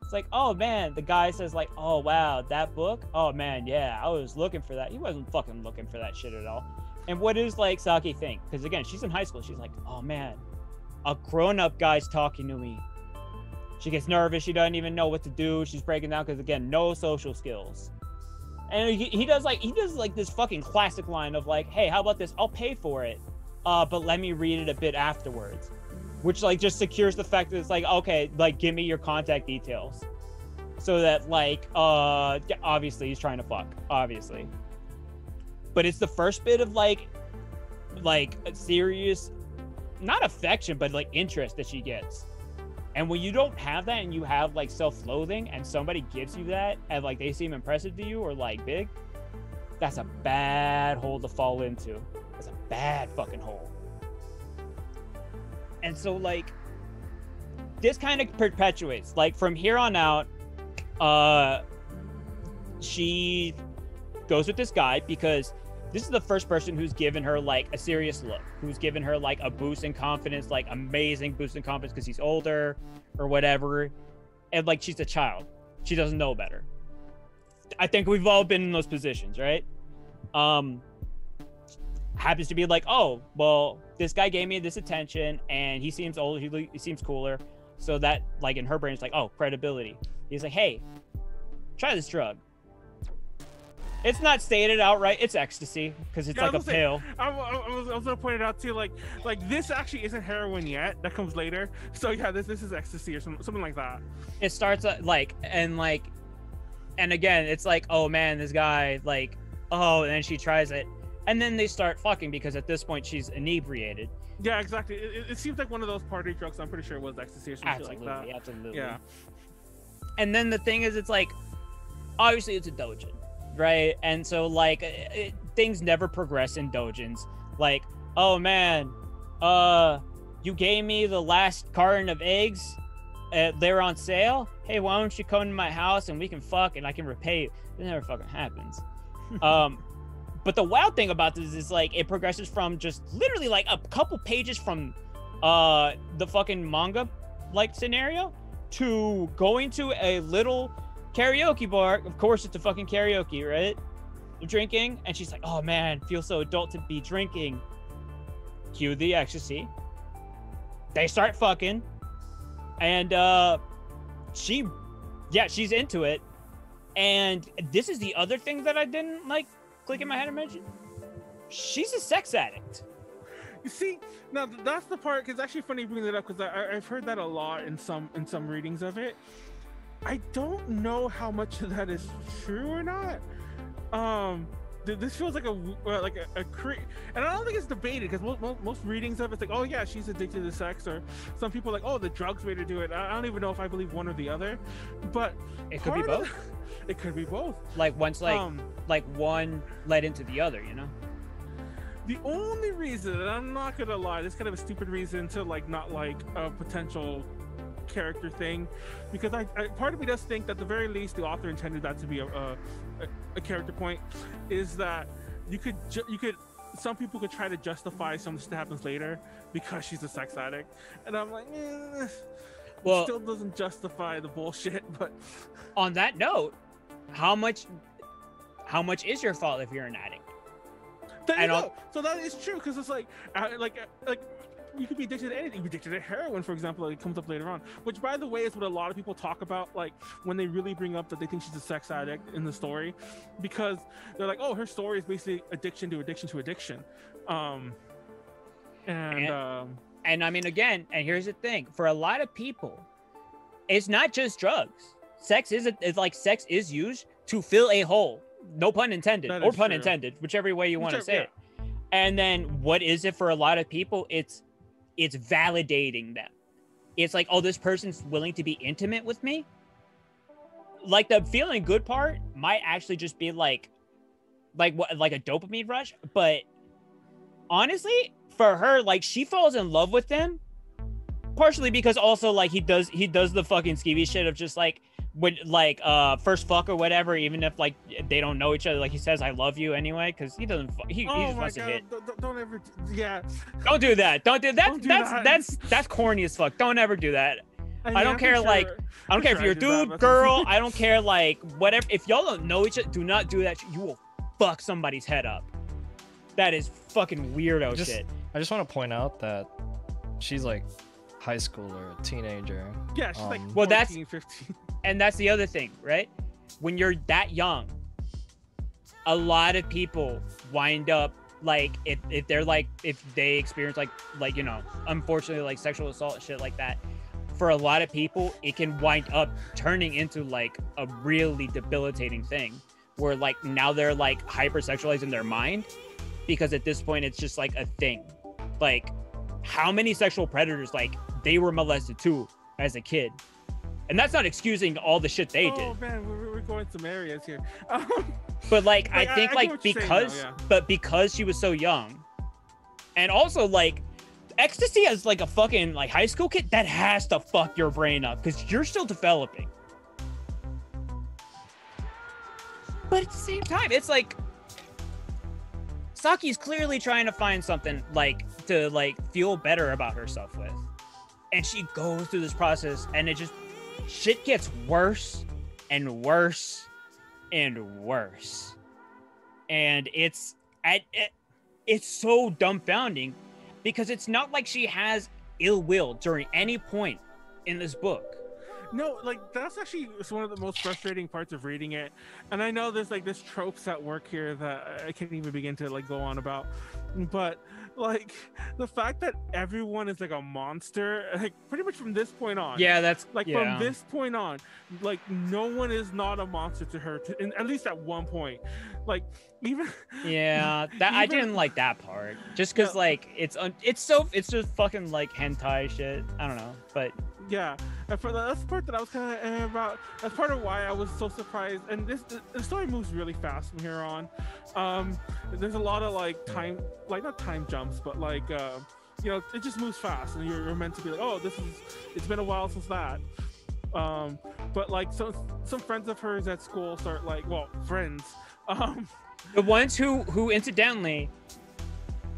It's like, oh man, the guy says like, oh wow, that book? Oh man, yeah, I was looking for that. He wasn't fucking looking for that shit at all. And what does like Saki think? Because again, she's in high school. She's like, oh man, a grown-up guy's talking to me. She gets nervous. She doesn't even know what to do. She's breaking down because again, no social skills. And he does like this fucking classic line of like, hey, how about this? I'll pay for it, but let me read it a bit afterwards, which like just secures the fact that it's like, okay, like give me your contact details, so that like obviously he's trying to fuck, obviously. But it's the first bit of like a serious, not affection, but like interest that she gets. And when you don't have that, and you have like self-loathing, and somebody gives you that, and like they seem impressive to you or like big, that's a bad hole to fall into. It's a bad fucking hole. And so like this kind of perpetuates, like from here on out, she goes with this guy because this is the first person who's given her like a serious look, who's given her like a boost in confidence, like amazing boost in confidence because he's older or whatever. And like, she's a child. She doesn't know better. I think we've all been in those positions, right? Happens to be like, oh, well, this guy gave me this attention and he seems older, he seems cooler. So that like in her brain, it's like, oh, credibility. He's like, hey, try this drug. It's not stated outright. It's ecstasy because it's like a pill. I was gonna point it out too. Like this actually isn't heroin yet. That comes later. So yeah, this is ecstasy or something like that. It starts like and again, it's like, oh man, this guy like, oh, and then she tries it, and then they start fucking because at this point she's inebriated. Yeah, exactly. It seems like one of those party drugs. I'm pretty sure it was ecstasy or something like that. Absolutely. Yeah. And then the thing is, it's like, obviously it's a doujin. Right, and so like things never progress in doujins. Like, oh man, you gave me the last carton of eggs, they're on sale. Hey, why don't you come to my house and we can fuck and I can repay you? It never fucking happens. But the wild thing about this is like it progresses from just literally like a couple pages from the fucking manga like scenario to going to a little karaoke bar. Of course it's a fucking karaoke, right? Drinking, and she's like, oh man, feels so adult to be drinking. Cue the ecstasy. They start fucking, and she's into it. And this is the other thing that I didn't like click in my head and mention. She's a sex addict. You see, now that's the part, because it's actually funny you bring that up, because I've heard that a lot in some readings of it. I don't know how much of that is true or not. This feels like a and I don't think it's debated, because most readings of it's like, oh yeah, she's addicted to sex, or some people are like, oh, the drugs made her do it. I don't even know if I believe one or the other, but it could be both. It could be both. Like once, like one led into the other, you know. The only reason, and I'm not gonna lie, this is kind of a stupid reason to like not like a potential character thing, because I part of me does think that at the very least the author intended that to be a character point, is that you could some people could try to justify something that happens later because she's a sex addict, and I'm like, well, it still doesn't justify the bullshit. But on that note, how much is your fault if you're an addict? There you And go. So that is true because it's like you could be addicted to anything. You could be addicted to heroin, for example. Like, it comes up later on, which, by the way, is what a lot of people talk about. Like when they really bring up that they think she's a sex addict in the story, because they're like, oh, her story is basically addiction to addiction to addiction. And I mean, again, and here's the thing: for a lot of people, it's not just drugs. Sex sex is used to fill a hole. No pun intended, or pun intended, whichever way you want to say it. And then what is it for a lot of people? It's validating them. It's like, oh, this person's willing to be intimate with me. Like the feeling good part might actually just be like a dopamine rush. But honestly, for her, like, she falls in love with him partially because also like he does the fucking skeevy shit of just like, when like first fuck or whatever, even if like they don't know each other, like he says I love you anyway, because he doesn't he just wants to hit. Don't ever don't do that. That's corny as fuck. Don't ever do that. I don't care like I don't care if you're a dude, girl, I don't care like whatever. If y'all don't know each other, do not do that. You will fuck somebody's head up. That is fucking weirdo shit. I just want to point out that she's like high schooler, teenager. Yeah, she's like 14, well, that's 15. And that's the other thing, right? When you're that young, a lot of people wind up like if they're like if they experience like you know, unfortunately like sexual assault shit like that, for a lot of people it can wind up turning into like a really debilitating thing where like now they're like hypersexualizing their mind, because at this point it's just like a thing. Like how many sexual predators like they were molested too as a kid? And that's not excusing all the shit they did. Oh man, we're going some areas here. But like I think like because because she was so young, and also like ecstasy as like a fucking like high school kid, that has to fuck your brain up because you're still developing. But at the same time, it's like Saki's clearly trying to find something like to like feel better about herself with, and she goes through this process, and it just shit gets worse and worse and worse, and it's so dumbfounding because it's not like she has ill will during any point in this book. No, like that's actually one of the most frustrating parts of reading it. And I know there's like this tropes at work here that I can't even begin to like go on about, but like the fact that everyone is like a monster, like pretty much from this point on. Yeah, that's like from this point on, like no one is not a monster to her, at least at one point. Like even that I didn't like that part, just because like it's just fucking like hentai shit. I don't know, but yeah, and for that's part that I was kind of about. That's part of why I was so surprised. And the story moves really fast from here on. There's a lot of like time, like not time jumps, but like you know, it just moves fast, and you're meant to be like, oh, it's been a while since that. But like some friends of hers at school start like, well, friends. The ones who incidentally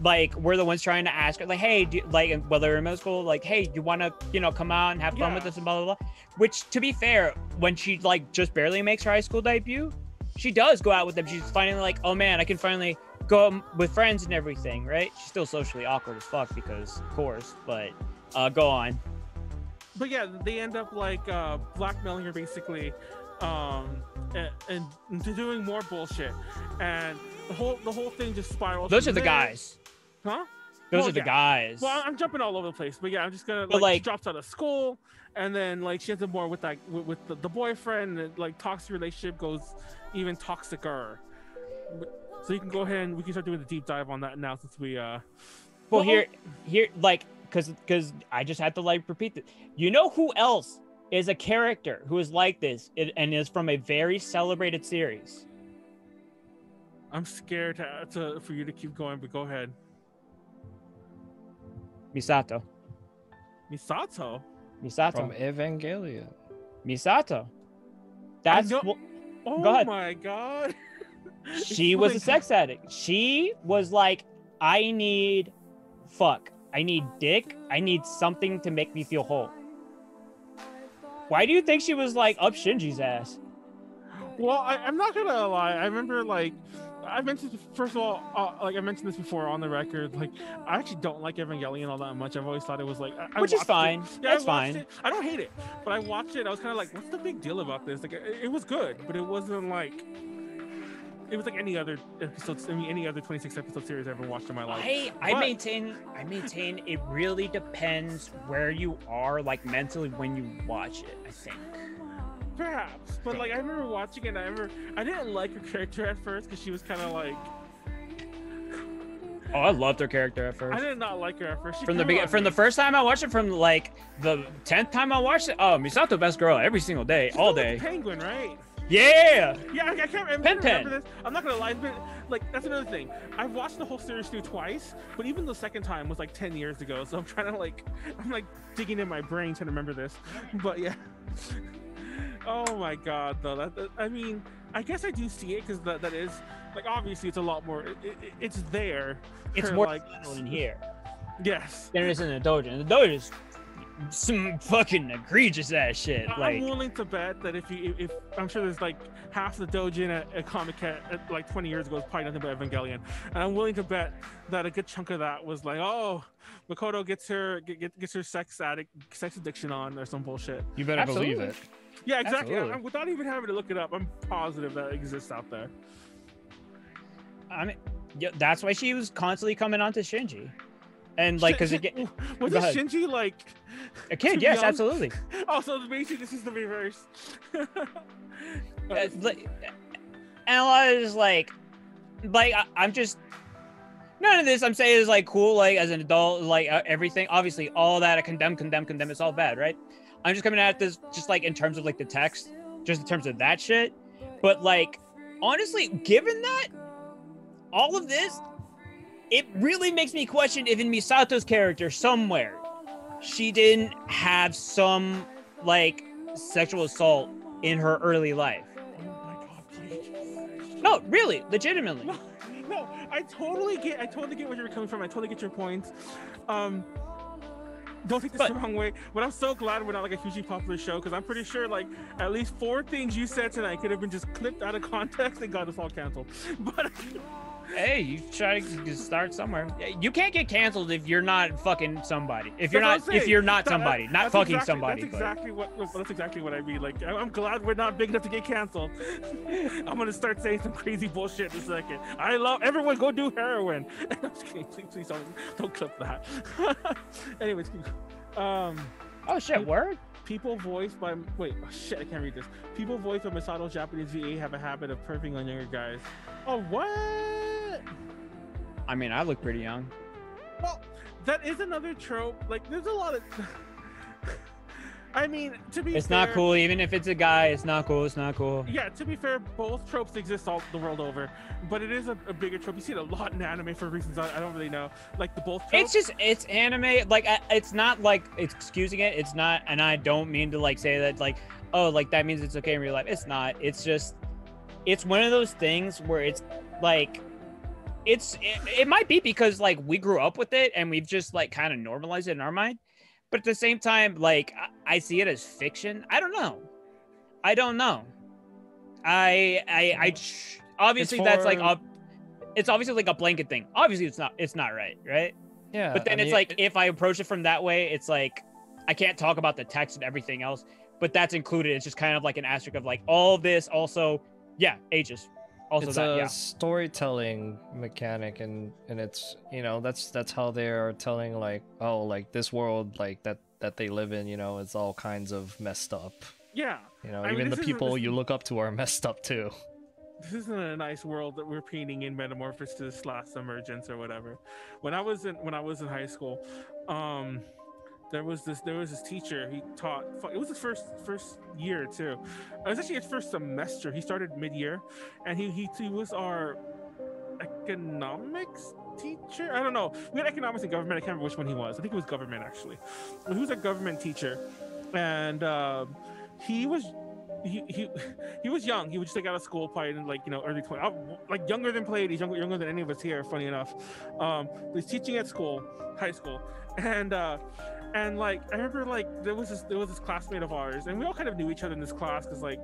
like were the ones trying to ask her like, hey, like while they're in middle school, like, hey, you want to, you know, come out and have fun with us and blah blah blah. Which, to be fair, when she like just barely makes her high school debut, she does go out with them. She's finally like, oh man, I can finally go with friends and everything, right? She's still socially awkward as fuck because of course, but go on. But yeah, they end up like blackmailing her basically, and doing more bullshit, and the whole thing just spirals. Those are the guys. Huh? Those are the guys. Well, I'm jumping all over the place, but yeah, I'm just gonna like she drops out of school, and then like she ends up more with like with the boyfriend, and like toxic relationship goes even toxicer. So you can go ahead and we can start doing the deep dive on that now since we well here like because I just had to like repeat it. You know who else is a character who is like this and is from a very celebrated series? I'm scared for you to keep going, but go ahead. Misato from Evangelion. Misato. That's oh go ahead. My god. She was a sex addict. She was like, I need dick. I need something to make me feel whole. Why do you think she was like up Shinji's ass? Well, I'm not gonna lie. I remember like I mentioned, first of all, like I mentioned this before on the record, like I actually don't like Evangelion all that much. I've always thought it was like, Which is fine. Yeah, That's I watched fine. it. I don't hate it, but I watched it. I was kind of like, what's the big deal about this? Like, it was good, but it wasn't like, it was like any other episodes. I mean, any other 26 episode series I ever watched in my life. I maintain it really depends where you are, like mentally when you watch it. I think. Perhaps, but like I remember watching it. I didn't like her character at first because she was kind of like. Oh, I loved her character at first. I did not like her at first. From the first time I watched it, from like the 10th time I watched it. Oh, Misato best girl every single day, all day. Penguin, right? Yeah. Yeah, I can't remember this. I'm not gonna lie, but like that's another thing. I've watched the whole series through twice, but even the second time was like 10 years ago. So I'm trying to I'm digging in my brain to remember this. But yeah. Oh my god, though. That I mean, I guess I do see it because that is like obviously it's a lot more. It's there. It's more like in here. Yes. There is in the dojo, and the dojo is some fucking egregious ass shit. Like, I'm willing to bet that if I'm sure there's like half the doujin at Comic Cat like 20 years ago is probably nothing but Evangelion, and I'm willing to bet that a good chunk of that was like, oh, Makoto gets her sex addiction on or some bullshit. You better believe it. Yeah, exactly. Absolutely. Without even having to look it up, I'm positive that exists out there. I mean, yeah, that's why she was constantly coming on to Shinji, and like because was it Shinji like a kid? Yes, young? Absolutely. Oh, so basically this is the reverse. And a lot of this, like I'm just none of this I'm saying is like cool. Like as an adult, like everything. Obviously, all that I condemn. It's all bad, right? I'm just coming at this just like in terms of like the text, just in terms of that shit. But like honestly, given that all of this, it really makes me question if in Misato's character somewhere she didn't have some like sexual assault in her early life. Oh my god, please. No, really, legitimately. No, I totally get where you're coming from. I totally get your points. Don't take this the wrong way, but I'm so glad we're not like a hugely popular show because I'm pretty sure like at least 4 things you said tonight could have been just clipped out of context and got us all canceled. But hey, you try to start somewhere. You can't get canceled if you're not fucking somebody. If you're not somebody, not fucking somebody. That's exactly what I mean. Like I'm glad we're not big enough to get canceled. I'm gonna start saying some crazy bullshit in a second. I love everyone. Go do heroin. I'm just kidding. Please don't clip that. Anyways. Oh shit! Word. People voiced by I can't read this. People voiced by Misato's Japanese VA have a habit of perving on younger guys. Oh, what? I mean, I look pretty young. Well, that is another trope. Like, there's a lot of. I mean, to be it's fair, not cool. Even if it's a guy, it's not cool. It's not cool. Yeah, to be fair, both tropes exist all the world over, but it is a bigger trope. You see it a lot in anime for reasons I don't really know. Like the both tropes. It's anime. Like it's not like it's excusing it. It's not, and I don't mean to like say that like, oh, like that means it's okay in real life. It's not. It's just, it's one of those things where it's like, it might be because like we grew up with it and we've just like kind of normalized it in our mind. But at the same time, like I see it as fiction. I don't know. Obviously that's like it's obviously like a blanket thing. Obviously it's not right? Yeah. But then if I approach it from that way, it's like I can't talk about the text and everything else, but that's included. It's just kind of like an asterisk of like all this also, yeah, ages. Also it's a storytelling mechanic, and it's that's how they are telling like, oh, like this world like that they live in, it's all kinds of messed up. Yeah. Even the people you look up to are messed up too. This isn't a nice world that we're painting in Metamorphosis / Emergence or whatever. When I was in high school, there was this teacher. He taught. It was his first year too. It was actually his first semester. He started mid-year, and he was our economics teacher. I don't know. We had economics and government. I can't remember which one he was. I think it was government actually. But he was a government teacher, and he was young. He was just like out of school, probably in like early 20s, like younger than Pleiades, younger than any of us here. Funny enough, he's teaching at school, high school, and like I remember like there was this classmate of ours, and we all kind of knew each other in this class because like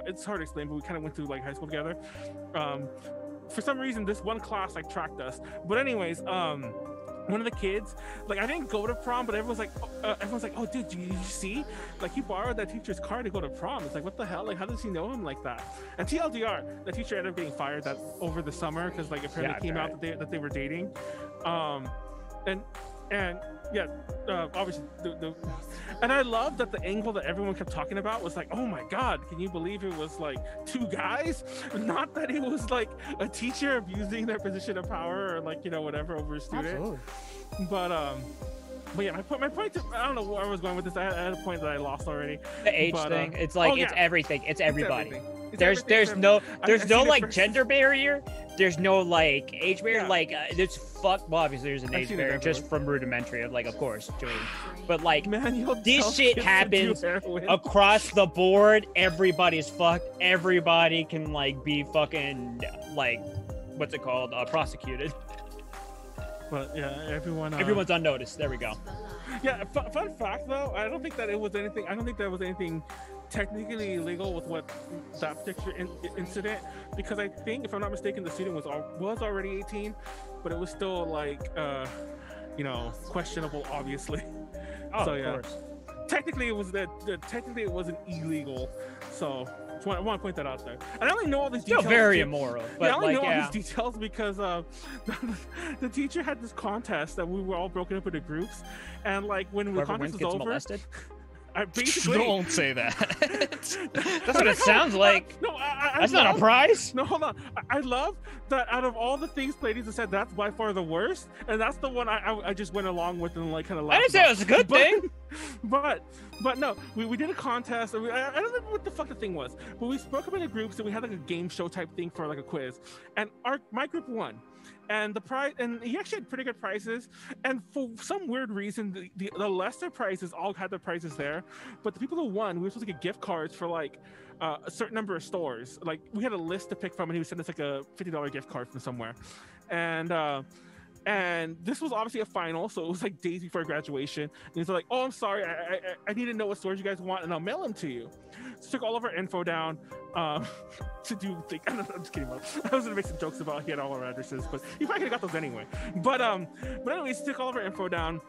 it's hard to explain, but we kind of went through like high school together. for some reason this one class like tracked us. But anyways, one of the kids, like, I didn't go to prom, but everyone's like, oh dude, did you see, like, he borrowed that teacher's car to go to prom. It's like, what the hell, like, how does he know him like that? And TLDR, the teacher ended up getting fired that over the summer because, like, apparently it came out that they were dating. And yeah, obviously and I love that the angle that everyone kept talking about was like, oh my god, can you believe it was like two guys, not that it was like a teacher abusing their position of power or, like, you know, whatever, over a student. Absolutely. But yeah, my point I don't know where I was going with this. I had a point that I lost already. The age thing, it's like, it's everything, it's everybody. There's no like gender barrier. There's no like age barrier. Like there's well, obviously there's an age barrier just from rudimentary of, like, of course, Joey. But like, this shit happens across the board. Everybody's fucked. Everybody can like be fucking like, what's it called? Prosecuted. But yeah, everyone's unnoticed. There we go. Yeah, fun fact though, I don't think there was anything technically illegal with what that particular incident, because I think, if I'm not mistaken, the student was already 18, but it was still like you know, questionable, obviously. Oh, so, of yeah. course. Technically it wasn't illegal, so I want to point that out there. And I only know all these details. Still very immoral, but I only like, know all these details because the teacher had this contest that we were all broken up into groups, and like when the contest was over, molested? Basically, don't say that. That's what it sounds like. No, that's not a prize. No, hold on. I love that out of all the things Pleiades have said, that's by far the worst, and that's the one I just went along with and like kind of laughed. I didn't say it was a good thing. But no, we did a contest. I don't remember what the fuck the thing was, but we spoke up into groups and we had like a game show type thing for like a quiz, and my group won. And the prize, and he actually had pretty good prizes. And for some weird reason, the lesser prizes all had their prizes there, but the people who won, we were supposed to get gift cards for like a certain number of stores. Like, we had a list to pick from, and he would send us like a $50 gift card from somewhere. And this was obviously a final, so it was like days before graduation. And he's like, "Oh, I'm sorry, I need to know what stores you guys want, and I'll mail them to you." So took all of our info down to do. I'm just kidding. I was gonna make some jokes about he had all our addresses, but he probably could have got those anyway. But anyways, he took all of our info down.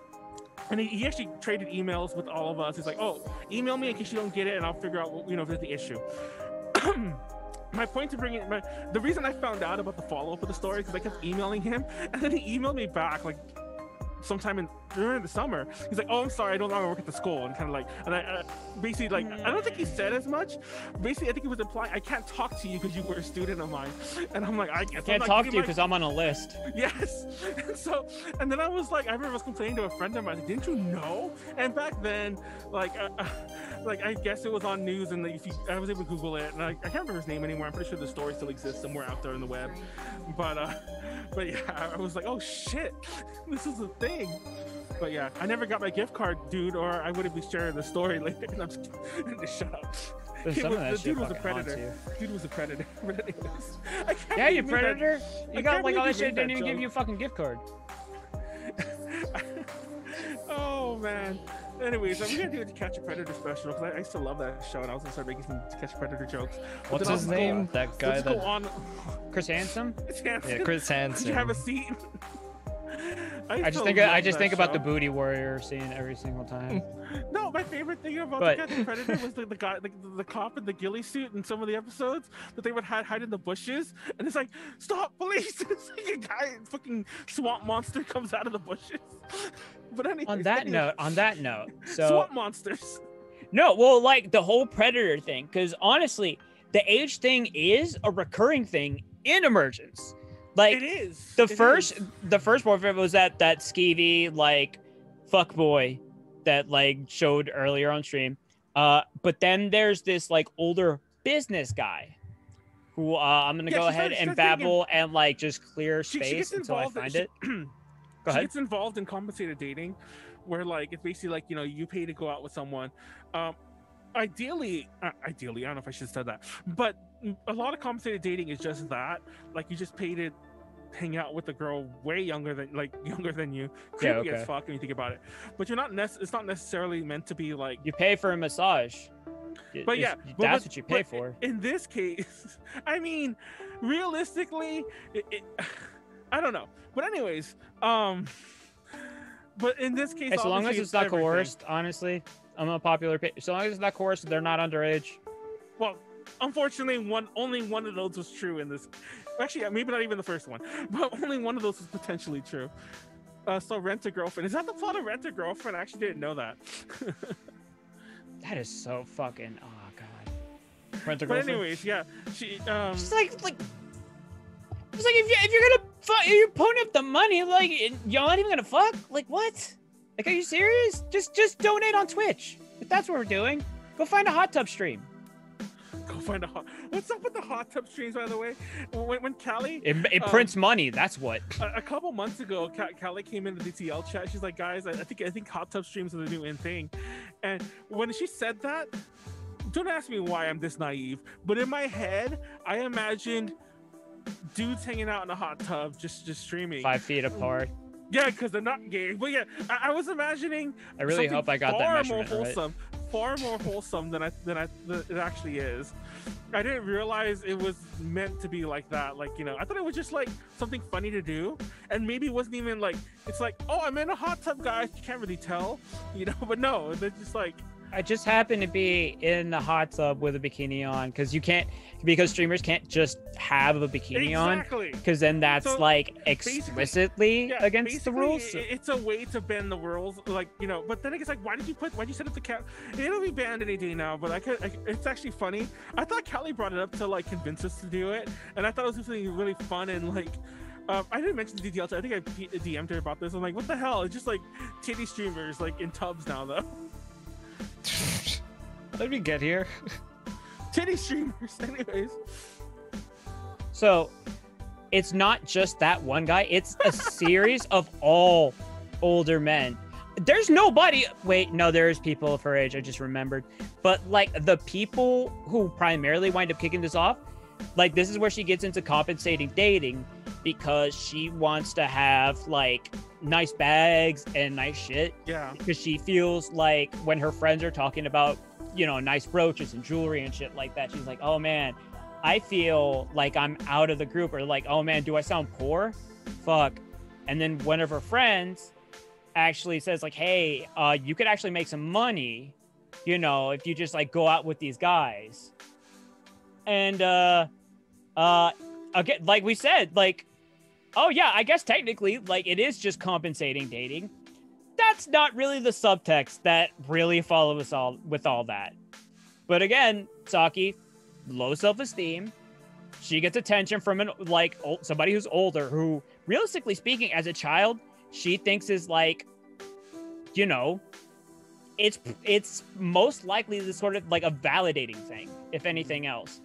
And he actually traded emails with all of us. He's like, "Oh, email me in case you don't get it, and I'll figure out, you know, if there's the issue." My point to bring it, the reason I found out about the follow-up of the story, because I kept emailing him, and then he emailed me back like sometime during the summer. He's like, "Oh, I'm sorry, I no longer work at the school," and kind of like, and I basically, like, I don't think he said as much. Basically, I think he was implying, "I can't talk to you because you were a student of mine," and I'm like, "I can't talk to you because I'm on a list." Yes. And then I was like, I remember I was complaining to a friend of mine, like, "Didn't you know?" And back then, like I guess it was on news, and like, I was able to Google it, and I can't remember his name anymore. I'm pretty sure the story still exists somewhere out there on the web. But yeah, I was like, "Oh shit, this is a thing." But yeah, I never got my gift card, dude, or I wouldn't be sharing the story later. I'm just shut up. The dude was a predator. Dude was a predator. But anyways, yeah, you predator. You got like all that shit, didn't even give you a fucking gift card. Oh man. Anyways, I'm gonna do a Catch a Predator special because I still love that show, and I was gonna start making some Catch a Predator jokes. What's his name? That guy that. Go on. Chris Hansen. Yeah, Chris Hansen. Did you have a seat? I just think about the Booty Warrior scene every single time. No, my favorite thing about the Catch a Predator was the guy, the cop in the ghillie suit in some of the episodes that they would hide in the bushes, and it's like, "Stop, police!" It's like a guy, fucking swamp monster comes out of the bushes. But anyway, on that note, so swamp monsters. No, well, like the whole Predator thing, because honestly, the age thing is a recurring thing in Emergence. Like, it is. The first boyfriend was that skeevy like fuck boy that like showed earlier on stream. But then there's this like older business guy who I'm gonna go ahead and babble and like just clear space until I find it. Go ahead. She gets involved in compensated dating, where like it's basically like, you know, you pay to go out with someone. Ideally, I don't know if I should have said that, but a lot of compensated dating is just that. Like, you just pay to hang out with a girl way younger than you. Creepy as fuck when you think about it. But you're not. It's not necessarily meant to be like. You pay for a massage. But yeah, that's what you pay for. In this case, I mean, realistically, I don't know. But anyways, but in this case, As long as obviously, it's not everything. coerced, honestly, I'm a popular. So long as it's not coerced, they're not underage. Well, unfortunately, only one of those was true in this. Actually, maybe not even the first one, but only one of those was potentially true. So Rent a Girlfriend. Is that the plot of Rent a Girlfriend? I actually didn't know that. That is so fucking. Oh god. Rent a But Girlfriend. anyways, yeah, she It's like it's like if you're gonna fuck, you're putting up the money, like you're not even gonna fuck. Like what? Like, are you serious? Just donate on Twitch. If that's what we're doing, go find a hot tub stream. go find a hot. What's up with the hot tub streams, by the way? When Callie, It prints money. That's what. a couple months ago, Callie came into the TL chat. She's like, guys, I think hot tub streams are the new in thing. And when she said that, don't ask me why I'm this naive, but in my head, I imagined dudes hanging out in a hot tub, just streaming 5 feet apart. Yeah, because they're not gay. But yeah, I was imagining. I really hope I got that measurement wholesome, far more wholesome than it actually is. I didn't realize it was meant to be like that. Like, you know, I thought it was just like something funny to do, and maybe it wasn't even like it's like, oh, I'm in a hot tub, guys. You can't really tell, you know. But no, they're just like. I just happen to be in the hot tub with a bikini on because streamers can't just have a bikini on, because then that's So, like explicitly against the rules. It's a way to bend the rules, like, you know. But then it's like, why'd you set up the cat? It'll be banned any day now, but it's actually funny. I thought Callie brought it up to like convince us to do it, and I thought it was something really fun and like. I didn't mention the DDL. I think I DM'd her about this. I'm like, what the hell? It's just like titty streamers like in tubs now, though. How did we get here? Titty streamers, anyways. So it's not just that one guy, it's a series of all older men. There's nobody. Wait, no, there's people of her age. I just remembered. But like the people who primarily wind up kicking this off, like this is where she gets into compensating dating, because she wants to have like nice bags and nice shit. Yeah. Because she feels like when her friends are talking about, you know, nice brooches and jewelry and shit like that, she's like, oh man, I feel like I'm out of the group, or like, oh man, do I sound poor? Fuck. And then one of her friends actually says like, hey, you could actually make some money, you know, if you just like go out with these guys. And again, like we said, like, oh yeah, I guess technically like it is just compensating dating. That's not really the subtext that really follows all with all that. But again, Saki, low self-esteem. She gets attention from somebody who's older, who realistically speaking, as a child, she thinks is like, you know, it's most likely the sort of like a validating thing, if anything else.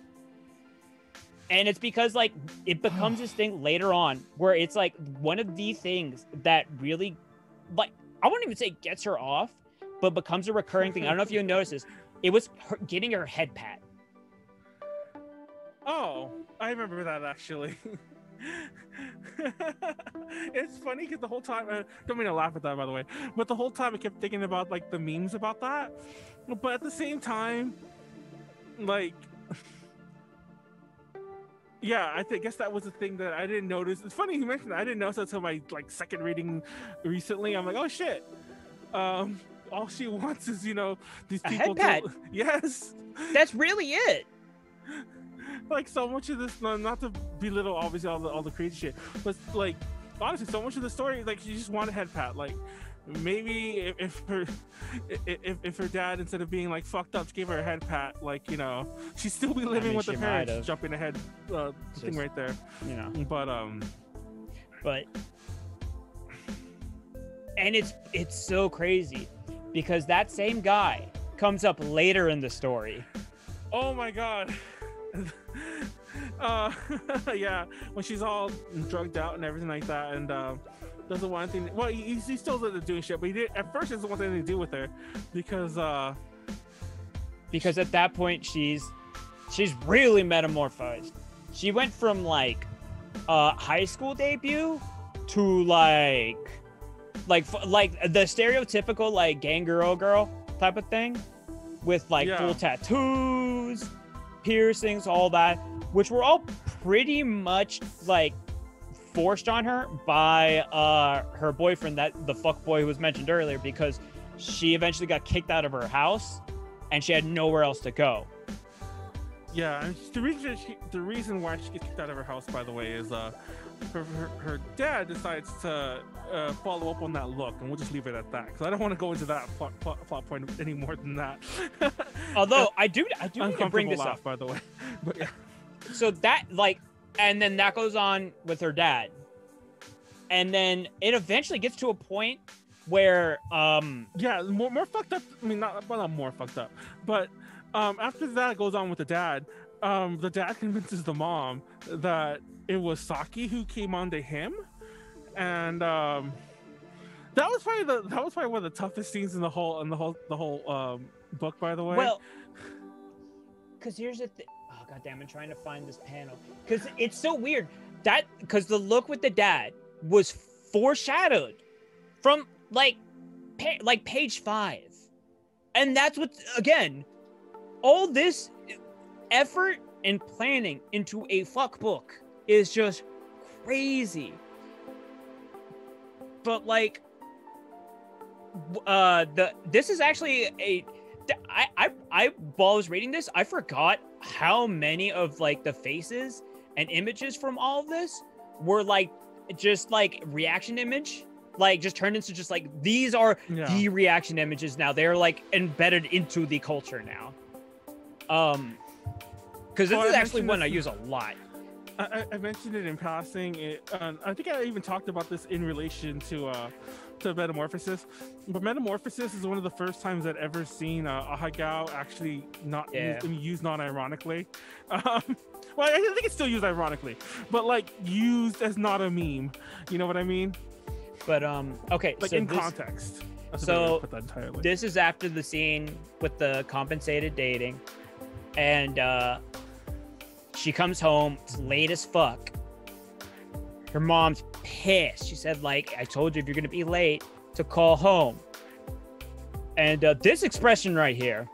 And it's because like it becomes this thing later on where it's like one of the things that really, like, I wouldn't even say gets her off, but becomes a recurring thing. I don't know if you noticed this. It was her getting her head pat. Oh, I remember that actually. It's funny because the whole time, don't mean to laugh at that, by the way, but the whole time I kept thinking about like the memes about that. But at the same time, like, yeah, I guess that was a thing that I didn't notice. It's funny you mentioned that. I didn't notice until my like second reading recently. I'm like, oh shit. All she wants is, you know, these people. A head pat. Yes. That's really it. Like so much of this, not to belittle obviously all the crazy shit, but like honestly, so much of the story, like she just wanted a head pat. Like maybe if her dad, instead of being like fucked up, gave her a head pat, like, you know, she'd still be living with her parents. Jumping ahead, thing right there, you know. But and it's so crazy because that same guy comes up later in the story. Oh my god. Yeah, when she's all drugged out and everything like that, and doesn't want anything. Well, he still doesn't do shit, but he did at first. He doesn't want anything to do with her because at that point she's really metamorphosed. She went from like high school debut to like the stereotypical like gang girl type of thing with like full tattoos, piercings, all that, which were all pretty much like forced on her by her boyfriend, that the fuck boy who was mentioned earlier, because she eventually got kicked out of her house and she had nowhere else to go. Yeah, and the reason why she gets kicked out of her house, by the way, is her dad decides to follow up on that look, and we'll just leave it at that because I don't want to go into that plot point any more than that. Although I do need to bring this up, by the way. But yeah. So that like, and then that goes on with her dad, and then it eventually gets to a point where yeah, more fucked up. I mean, not more fucked up, but after that it goes on with the dad. The dad convinces the mom that it was Saki who came onto him, and that was probably one of the toughest scenes in the whole book, by the way. Well, because here's the thing. Oh goddamn! I'm trying to find this panel because it's so weird that because the look with the dad was foreshadowed from like page 5, and that's what, again, all this effort and planning into a fuck book is just crazy. But like this is actually while I was reading this, I forgot how many of like the faces and images from all of this were like just like reaction image, like just turned into just like these are the reaction images now. They're like embedded into the culture now. Because this is actually one I use a lot. I mentioned it in passing. I think I even talked about this in relation to Metamorphosis. But Metamorphosis is one of the first times I'd ever seen Ahagao actually not used non-ironically. Well, I think it's still used ironically, but like used as not a meme. You know what I mean? But okay, like so in context. So this is after the scene with the compensated dating, and she comes home, it's late as fuck. Her mom's pissed. She said, like, I told you if you're gonna be late to call home. And this expression right here,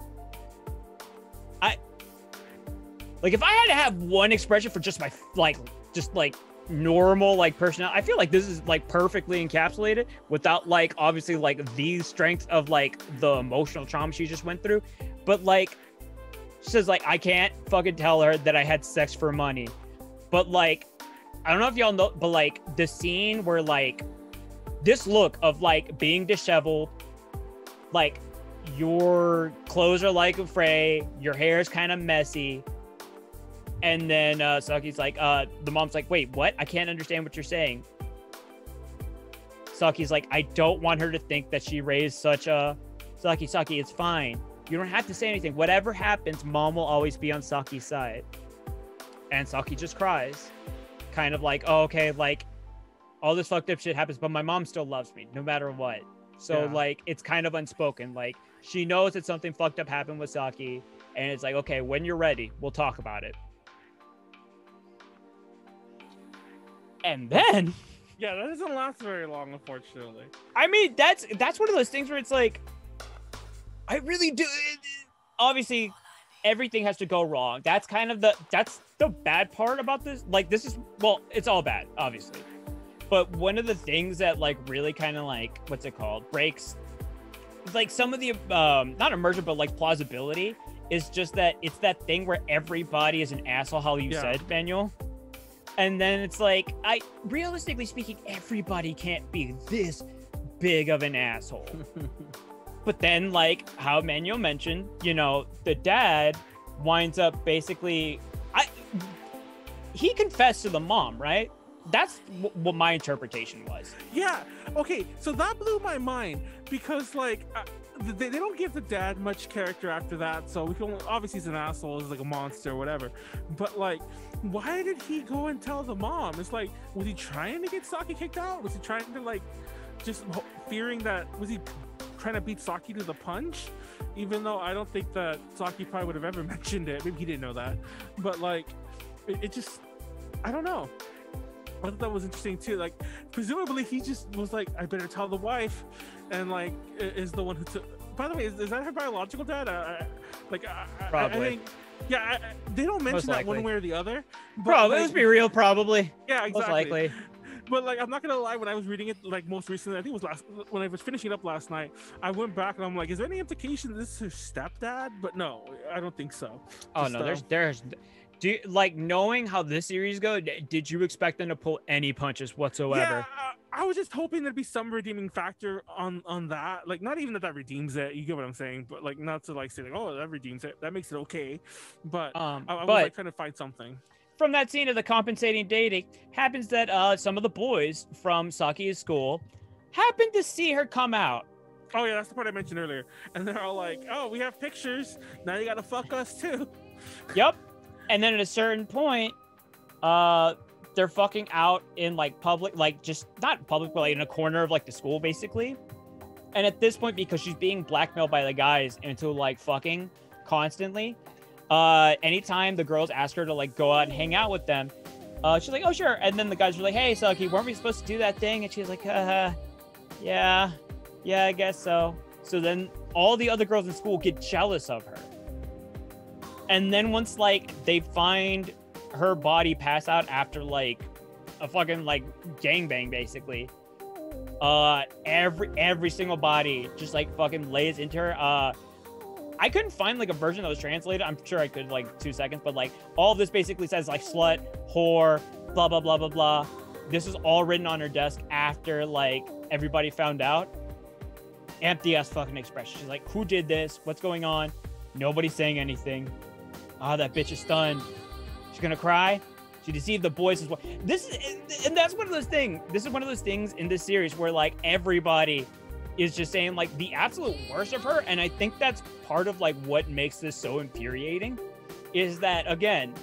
if I had to have one expression for just my normal like personality, I feel like this is like perfectly encapsulated without like obviously like the strength of like the emotional trauma she just went through. But like, she says like, I can't fucking tell her that I had sex for money. But like, I don't know if y'all know, but like the scene where like this look of like being disheveled, like your clothes are like a fray, your hair is kind of messy. And then Saki's like, the mom's like, wait, what? I can't understand what you're saying. Saki's like, I don't want her to think that she raised such a... Saki, it's fine. You don't have to say anything. Whatever happens, mom will always be on Saki's side. And Saki just cries. Kind of like, oh, okay, like, all this fucked up shit happens, but my mom still loves me, no matter what. So, like, it's kind of unspoken. Like, she knows that something fucked up happened with Saki, and it's like, okay, when you're ready, we'll talk about it. And then... Yeah, that doesn't last very long, unfortunately. I mean, that's one of those things where it's like, I really do. Obviously, everything has to go wrong. That's kind of that's the bad part about this. Like, this is, well, it's all bad, obviously. But one of the things that like really kind of like, what's it called? Breaks, like some of the, not immersion, but like plausibility is just that it's that thing where everybody is an asshole, how you said, Manuel. And then it's like, realistically speaking, everybody can't be this big of an asshole. But then, like how Manuel mentioned, you know, the dad winds up basically, he confessed to the mom, right? That's what my interpretation was. Yeah. Okay. So that blew my mind because, like, they don't give the dad much character after that. So we can obviously he's an asshole, he's like a monster or whatever. But like, why did he go and tell the mom? It's like, was he trying to get Saki kicked out? Was he trying to like, just fearing that? Was he trying to beat Saki to the punch? Even though I don't think that Saki probably would have ever mentioned it. Maybe he didn't know that. But like, it just, I don't know. I thought that was interesting too. Like, presumably he just was like, I better tell the wife, and like is the one who took. By the way, is that her biological dad? Probably. I think Yeah, they don't mention that one likely. way or the other. But Probably, like, let's be real, probably. yeah, exactly. Most likely. But like, I'm not gonna lie. When I was reading it, like most recently, I think it was when I was finishing it up last night. I went back and I'm like, is there any implication this is her stepdad? But no, I don't think so. Oh Just, no, there's. Do you, like, knowing how this series go? Did you expect them to pull any punches whatsoever? Yeah, I was just hoping there'd be some redeeming factor on that. Like, not even that redeems it. You get what I'm saying? But like, not to like say like, oh, that redeems it. That makes it okay. But I was like trying to find something. From that scene of the compensating dating, happens that some of the boys from Saki's school happen to see her come out. Oh yeah, that's the part I mentioned earlier. And they're all like, "Oh, we have pictures. Now you gotta fuck us too." Yep. And then at a certain point, they're fucking out in like public, like just not public, but like in a corner of like the school, basically. And at this point, because she's being blackmailed by the guys into like fucking constantly, anytime the girls ask her to like go out and hang out with them, she's like, "Oh sure." And then the guys are like, "Hey, Saki, weren't we supposed to do that thing?" And she's like, yeah, I guess so." So then all the other girls in school get jealous of her. And then once like they find her body pass out after like a fucking like gangbang, basically, every single body just like fucking lays into her. I couldn't find like a version that was translated. I'm sure I could like 2 seconds, but like all of this basically says like slut, whore, blah blah blah blah blah. This is all written on her desk after like everybody found out. Empty ass fucking expression. She's like, "Who did this? What's going on?" Nobody's saying anything. Ah, that bitch is stunned. She's gonna cry. She deceived the boys as well. And that's one of those things. This is one of those things in this series where like everybody is just saying like the absolute worst of her. And I think that's part of like what makes this so infuriating is that, again,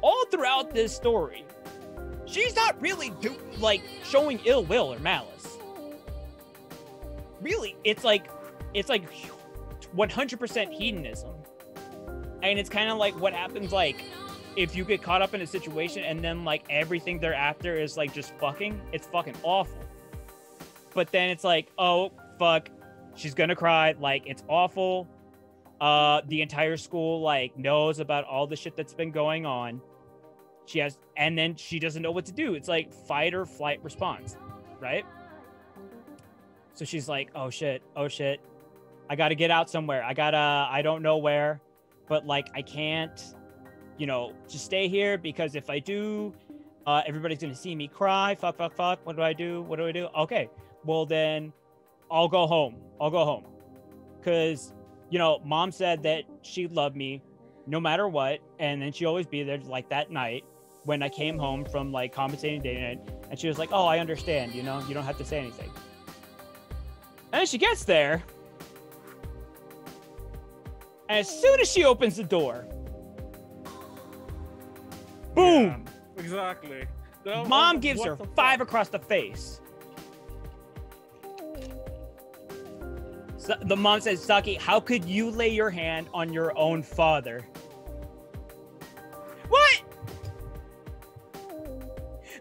all throughout this story, she's not really showing ill will or malice. Really, it's like 100% hedonism. And it's kind of like what happens like if you get caught up in a situation and then like everything thereafter is like just fucking, it's fucking awful. But then it's like, oh fuck, she's gonna cry, like it's awful. The entire school like knows about all the shit that's been going on. And then she doesn't know what to do. It's like fight or flight response, right? So she's like, oh shit, I gotta get out somewhere. I don't know where, but like I can't, just stay here because if I do, everybody's gonna see me cry. Fuck. What do I do? Okay, well then I'll go home. Because, mom said that she'd love me no matter what. And then she'd always be there like that night when I came home from like compensating day night. And she was like, oh, I understand, you don't have to say anything. And then she gets there. And as soon as she opens the door, boom! Yeah, exactly. Mom gives her 5 across the face. So the mom says, Saki, how could you lay your hand on your own father? What?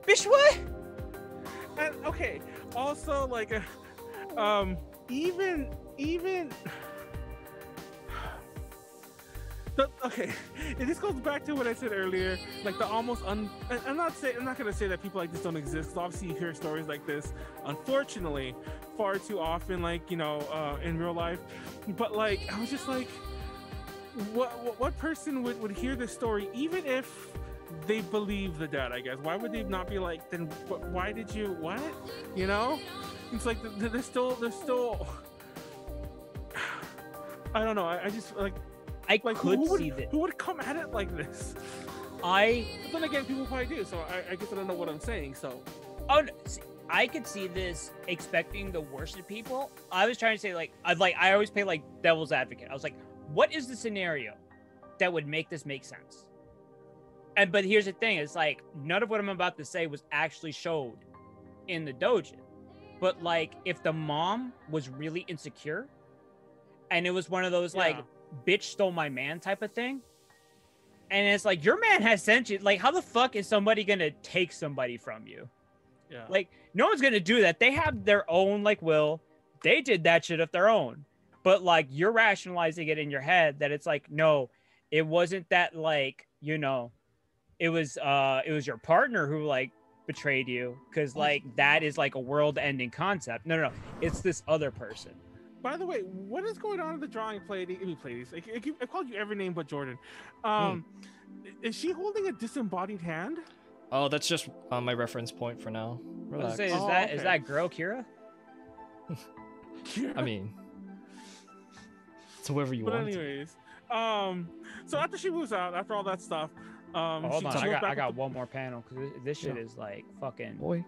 Bitch, what? And okay, also like, even. Okay, this goes back to what I said earlier, like the almost I'm not gonna say that people like this don't exist, because obviously you hear stories like this, unfortunately, far too often, like in real life. But like, I was just like, what person would hear this story, even if they believe the dad? I guess why would they not be like, then why did you what? It's like they're still. I don't know. I just like. I could see that. Who would come at it like this? But then again, people probably do. So I guess I don't know what I'm saying. So. Oh, no. See, I could see this expecting the worst of people. I was trying to say I always play like devil's advocate. I was like, what is the scenario that would make this make sense? But here's the thing: it's like none of what I'm about to say was actually showed in the doujin. But like, if the mom was really insecure, and it was one of those like. Bitch stole my man type of thing, and it's like your man has sent you. Like, how the fuck is somebody gonna take somebody from you? Yeah, like no one's gonna do that. They have their own like will. They did that shit of their own, but like you're rationalizing it in your head that it's like, no, it wasn't that like, you know, it was your partner who like betrayed you, because like that is like a world-ending concept. No, it's this other person. By the way, what is going on in the drawing, Pleiades? I called you every name but Jordan. Is she holding a disembodied hand? Oh, that's just my reference point for now. Relax. Say, is that girl Kira? Kira? I mean, it's whoever you want. But anyways, so after she moves out, after all that stuff, hold on, I got one more panel because this shit is like fucking. Boy.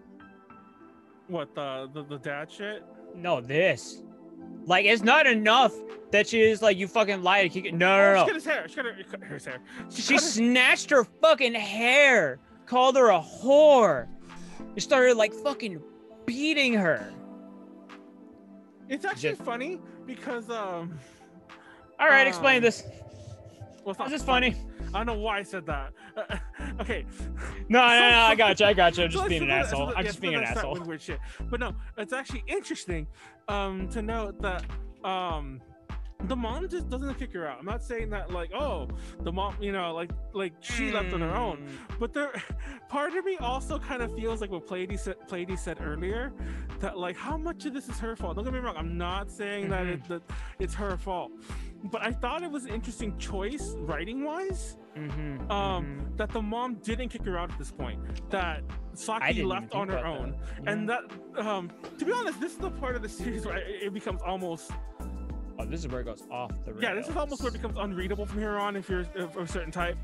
What, the dad shit? No, this. Like, it's not enough that she is like, you fucking lied. No. She cut his hair. She cut his hair. She snatched her fucking hair, called her a whore, and started like fucking beating her. It's actually funny because all right, explain this. Well, is this funny? I don't know why I said that. Okay. No, I got you. I'm just being an asshole. I'm just being an asshole. Weird shit. But no, it's actually interesting to note that the mom just doesn't kick her out. I'm not saying that like, oh, the mom, you know, like she left on her own. But part of me also kind of feels like what Pleiades said earlier, that like how much of this is her fault. Don't get me wrong. I'm not saying that it's her fault. But I thought it was an interesting choice writing wise. That the mom didn't kick her out at this point, that Saki left on her own. And that to be honest, this is the part of the series where it becomes almost this is where it goes off the rails. Yeah, this is almost where it becomes unreadable from here on if you're of a certain type.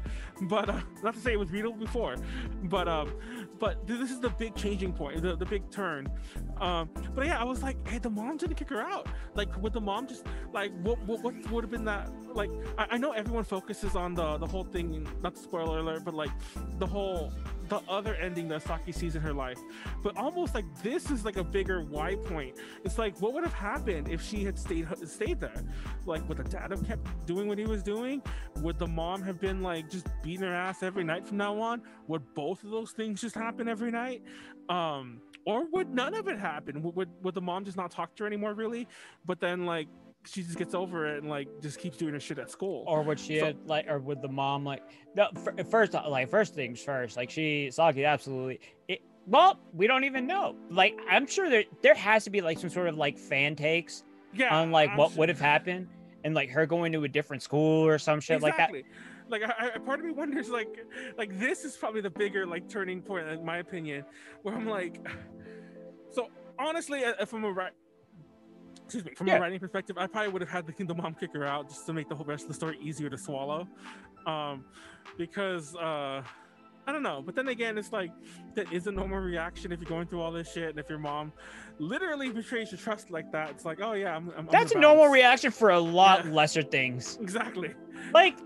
But not to say it was readable before, but this is the big changing point, the big turn. But yeah, I was like, hey, the mom didn't kick her out. Like, would the mom just like what would have been that? Like, I know everyone focuses on the whole thing, not the spoiler alert, but like the other ending that Saki sees in her life. But almost like this is like a bigger why point. It's like, what would have happened if she had stayed there? Like, would the dad have kept doing what he was doing? Would the mom have been like just beating her ass every night from now on? Would both of those things just happen every night? Or would none of it happen? Would the mom just not talk to her anymore, really? But then like she just gets over it and like just keeps doing her shit at school. Or would she or would the mom like first things first, like Saki absolutely well, we don't even know. Like, I'm sure there has to be like some sort of like fan takes on like what would have happened, and like her going to a different school or some shit like that. Like, part of me wonders like this is probably the bigger like turning point, in my opinion, where I'm like, so honestly, from a writing perspective, I probably would have had the mom kick her out just to make the whole rest of the story easier to swallow, because I don't know. But then again, it's like that is a normal reaction if you're going through all this shit, and if your mom literally betrays your trust like that, it's like, oh yeah, that's a normal reaction for a lot lesser things. Exactly. Like,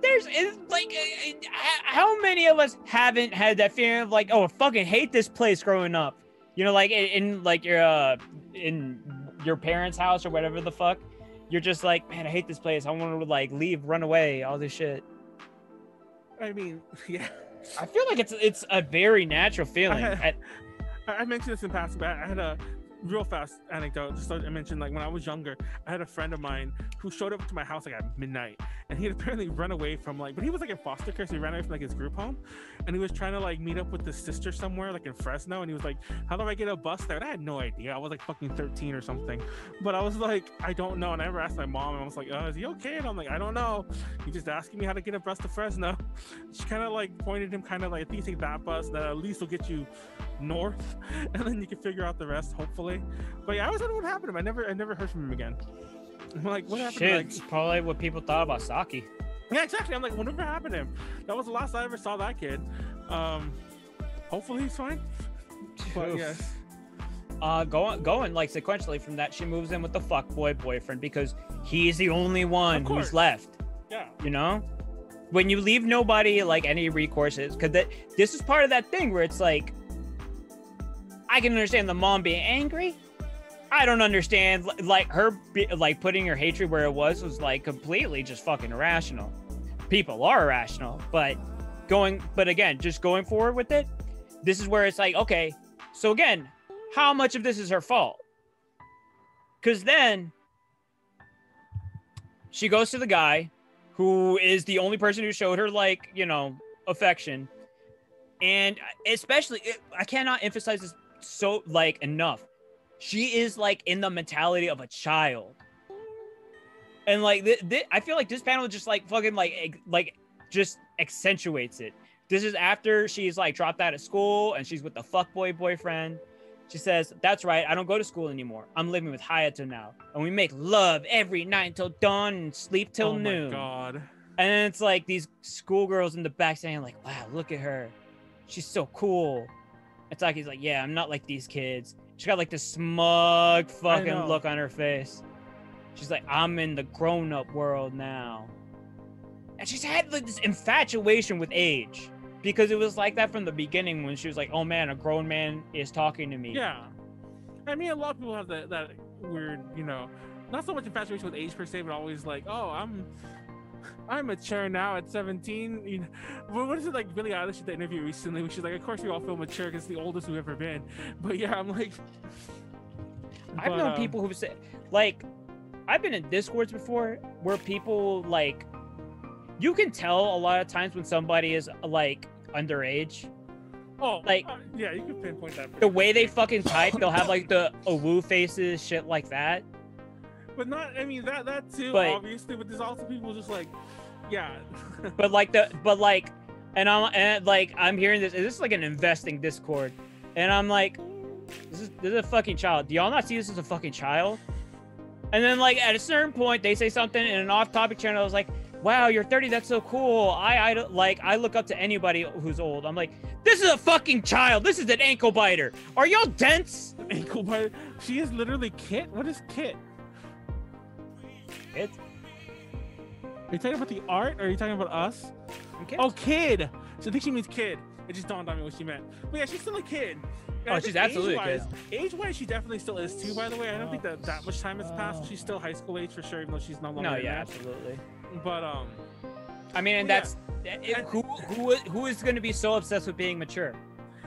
how many of us haven't had that feeling of like, oh, I fucking hate this place growing up? You know, like in like in your parents' house or whatever the fuck, you're just like, man, I hate this place. I want to like leave, run away, all this shit. I mean, yeah. I feel like it's a very natural feeling. I mentioned this in passing, but I had a real fast anecdote. Just I mentioned, like, when I was younger, I had a friend of mine who showed up to my house like at midnight, and he had apparently run away from like, but he was like in foster care, so he ran away from like his group home, and he was trying to like meet up with his sister somewhere like in Fresno, and he was like, how do I get a bus there? And I had no idea. I was like fucking 13 or something, but I was like, I don't know. And I ever asked my mom, and I was like, is he okay? And I'm like, I don't know. He's just asking me how to get a bus to Fresno. She kind of like pointed him kind of like, I think you take that bus, that at least will get you north, and then you can figure out the rest, hopefully. But yeah, I was wondering what happened to him. I never heard from him again. I'm like, what happened? Shit, it's probably what people thought about Saki. Yeah, exactly. I'm like, whatever happened to him? That was the last I ever saw that kid. Hopefully he's fine. But yes. Going like sequentially from that, she moves in with the fuckboy boyfriend because he's the only one who's left. Yeah. You know? When you leave nobody like any recourses, because this is part of that thing where it's like, I can understand the mom being angry. I don't understand like her like putting her hatred where it was like completely just fucking irrational. People are irrational, but again, just going forward with it, this is where it's like, okay, so again, how much of this is her fault? Because then she goes to the guy who is the only person who showed her like, you know, affection. And especially, I cannot emphasize this so like enough. She is like in the mentality of a child. And like, I feel like this panel just like fucking like just accentuates it. This is after she's like dropped out of school and she's with the fuckboy boyfriend. She says, "That's right, I don't go to school anymore. I'm living with Hayato now. And we make love every night until dawn and sleep till noon." Oh my god. And it's like these schoolgirls in the back saying like, "Wow, look at her. She's so cool." It's like, he's like, "Yeah, I'm not like these kids." She got like this smug fucking look on her face. She's like, "I'm in the grown-up world now." And she's had like this infatuation with age. Because it was like that from the beginning when she was like, "Oh man, a grown man is talking to me." Yeah. I mean, a lot of people have that weird, you know, not so much infatuation with age per se, but always like, "Oh, I'm mature now at 17." You know, what is it like Billie Eilish did that interview recently? Where she's like, "Of course we all feel mature because it's the oldest we've ever been." But yeah, I'm like, I've known people who say, like, I've been in Discords before where people like, you can tell a lot of times when somebody is like underage. oh, like yeah, you can pinpoint that. The way they fucking type, they'll have like the awoo faces, shit like that. But not, I mean, that too, But- obviously. But there's also people just like, yeah. And I'm hearing this. This is like an investing Discord, and I'm like, this is a fucking child. Do y'all not see this as a fucking child? And then like at a certain point, they say something in an off-topic channel. I was like, "Wow, you're 30. That's so cool. I look up to anybody who's old." I'm like, this is a fucking child. This is an ankle biter. Are y'all dense? Ankle biter. She is literally Kit. What is Kit? Kid? Are you talking about the art, or are you talking about us? Okay. Oh, kid. So I think she means kid. It just dawned on me what she meant. But yeah, she's still a kid. And Oh, I she's think absolutely a age-wise- Age-wise, she definitely still is too. By the way, I don't think that much time has passed. She's still high school age for sure, even though she's no longer. No, in yeah, that. absolutely. But I mean, and Well, that's who is going to be so obsessed with being mature?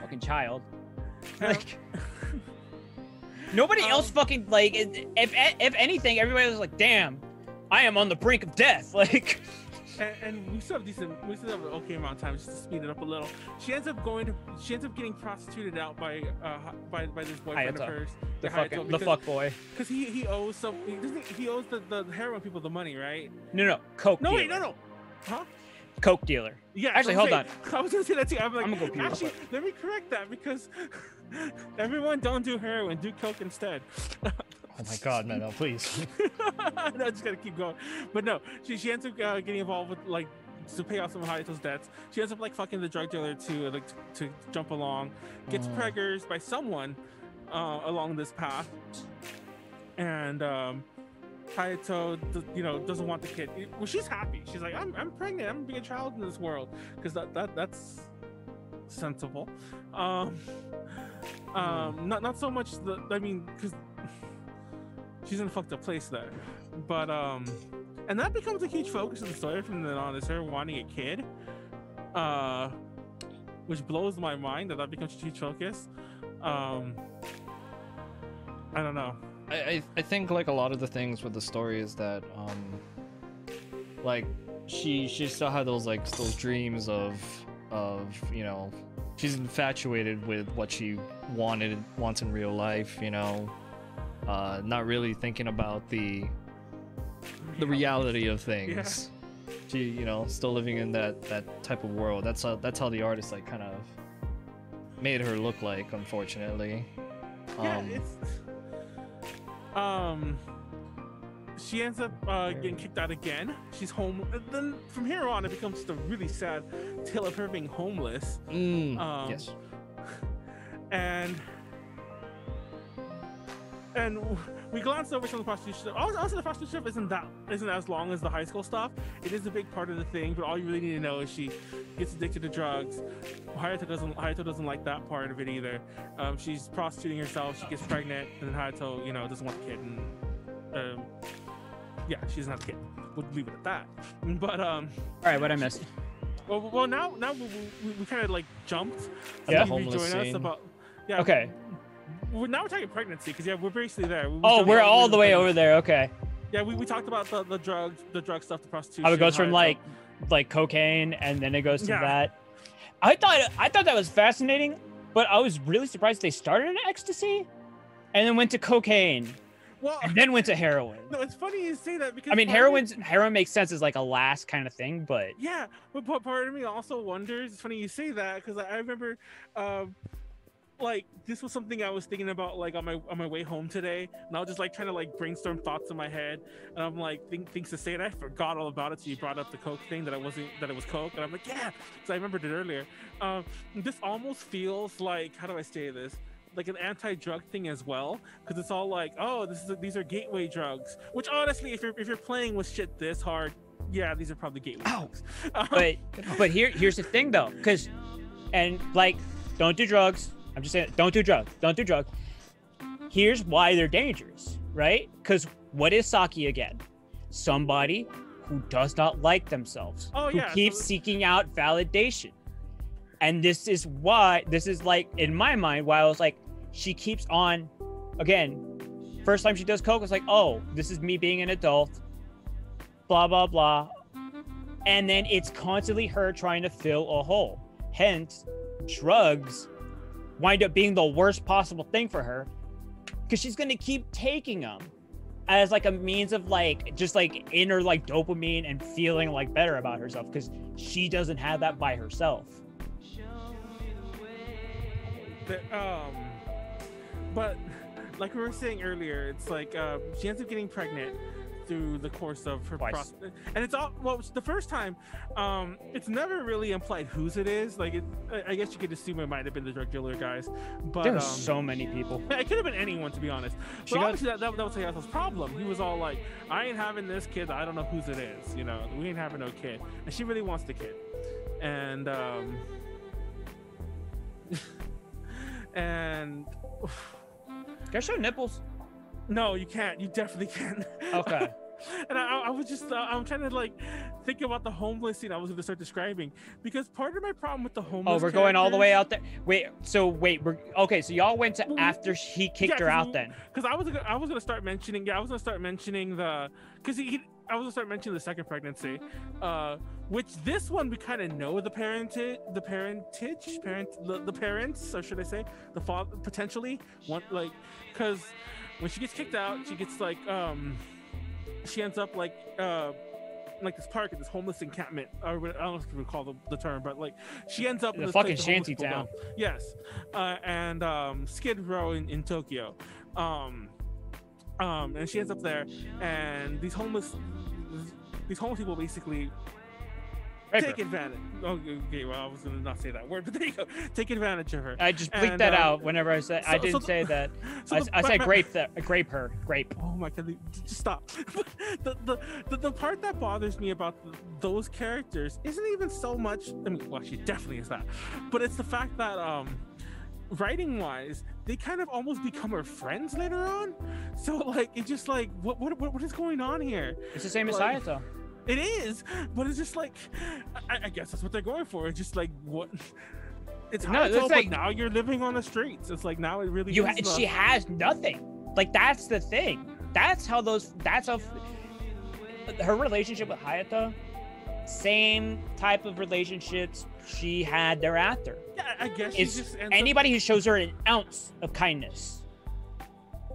Fucking child. Like, nobody else fucking like. If anything, everybody was like, "Damn, I am on the brink of death." Like, and we still have we still have an okay amount of time just to speed it up a little. She ends up getting prostituted out by this boyfriend of hers, the fuck boy. because he owes he owes the heroin people the money, right? No, coke. No, dealer. wait, no, huh? Coke dealer. Yeah. Actually, so I'm hold saying- I was gonna say that too. I'm like, gonna go pee real actually, quick. let me correct that because everyone don't do heroin, do coke instead. Oh my god, Manuel, please. No, I just gotta keep going. But no, she ends up getting involved with like to pay off some of Hayato's debts. She ends up like fucking the drug dealer to jump along, gets preggers by someone along this path, and Hayato, doesn't want the kid. Well, she's happy. She's like, I'm pregnant. I'm gonna be a child in this world because that's sensible. Not so much because she's in a fucked up place there, but and that becomes a huge focus of the story from then on, is her wanting a kid, which blows my mind that becomes a huge focus. I don't know. I think like a lot of the things with the story is that like she still had those dreams of she's infatuated with what she wants in real life, not really thinking about the reality of things. Yeah. She still living in that type of world. That's how the artist like kind of made her look like, unfortunately. Yeah, she ends up getting kicked out again. She's home. And then from here on, it becomes just a really sad tale of her being homeless. Yes. And we glanced over some of the prostitution. Also, the prostitution stuff isn't as long as the high school stuff. It is a big part of the thing, but all you really need to know is she gets addicted to drugs. Hayato doesn't like that part of it either. She's prostituting herself. She gets pregnant, and then Hayato, doesn't want the kid. And yeah, she doesn't have the kid. We'll leave it at that. But all right, what I missed? Well, now we kind of like jumped. Yeah, the homeless scene. Us about. Yeah. Okay. Now we're talking pregnancy because we're basically there. We're all the way over there. Okay. Yeah, we talked about the drug stuff, the prostitution. How it goes from it's like cocaine and then it goes to Yeah. that. I thought that was fascinating, but I was really surprised they started in ecstasy and then went to cocaine well, and then went to heroin. no, it's funny you say that because I mean, part of heroin makes sense as like a last kind of thing, but yeah, but part of me also wonders. It's funny you say that because I remember, like this was something I was thinking about like on my way home today, and I was just like trying to like brainstorm thoughts in my head, and I'm like things to say, and I forgot all about it. So you brought up the coke thing that it was coke, and I'm like yeah, so I remembered it earlier. This almost feels like, how do I say this? Like an anti-drug thing as well, because it's all like, oh, these are gateway drugs. Which honestly, if you're playing with shit this hard, yeah, these are probably gateway drugs. but here's the thing though, because and like don't do drugs. I'm just saying, don't do drugs. Don't do drugs. Here's why they're dangerous, right? Because what is Saki again? Somebody who does not like themselves, who keeps seeking out validation. And this is like, in my mind, why I was like, she keeps on, again, first time she does coke, it's like, oh, this is me being an adult, blah, blah, blah. And then it's constantly her trying to fill a hole. Hence, drugs wind up being the worst possible thing for her because she's going to keep taking them as like a means of like just like inner like dopamine and feeling like better about herself because she doesn't have that by herself. But like we were saying earlier, it's like she ends up getting pregnant through the course of her process, and it's all the first time it's never really implied whose it is. Like I guess you could assume it might have been the drug dealer guys, but there were so many people. It could have been anyone, to be honest. But obviously that was Hayato's problem. He was all like, I ain't having this kid, I don't know whose it is, you know, we ain't having no kid, and she really wants the kid. And and can I show nipples? No, you can't. You definitely can't. Okay. And I was just, I'm trying to like think about the homeless scene I was going to start describing, because part of my problem with the homeless. Oh, we're going all the way out there. Wait, we're okay. So y'all went to after he kicked her out then? Because I was going to start mentioning, the, because I was going to start mentioning the second pregnancy, which this one we kind of know the parents, or should I say the father, potentially one, like, because when she gets kicked out, she gets like she ends up like this park at this homeless encampment, or I don't know if you recall the term, but like she ends up in the this fucking place shanty town. Yes, and Skid Row in Tokyo, and she ends up there, and these homeless people basically take advantage. Oh, okay, well, I was gonna not say that word, but there you go. Take advantage of her. I just bleeped that out whenever I said I didn't say that. I said grape her. Oh my god, just stop. the part that bothers me about those characters isn't even so much. I mean, well, she definitely is that, but it's the fact that writing wise, they kind of almost become her friends later on. So like, it's just like, what is going on here? It's the same as like, Hayato. It is, but it's just like, I guess that's what they're going for. It's just like, what? It's Hayato, like, but now you're living on the streets. It's like, now it really she has nothing. Like, that's the thing. That's how her relationship with Hayato, same type of relationships she had thereafter. Yeah, I guess it's anybody who shows her an ounce of kindness,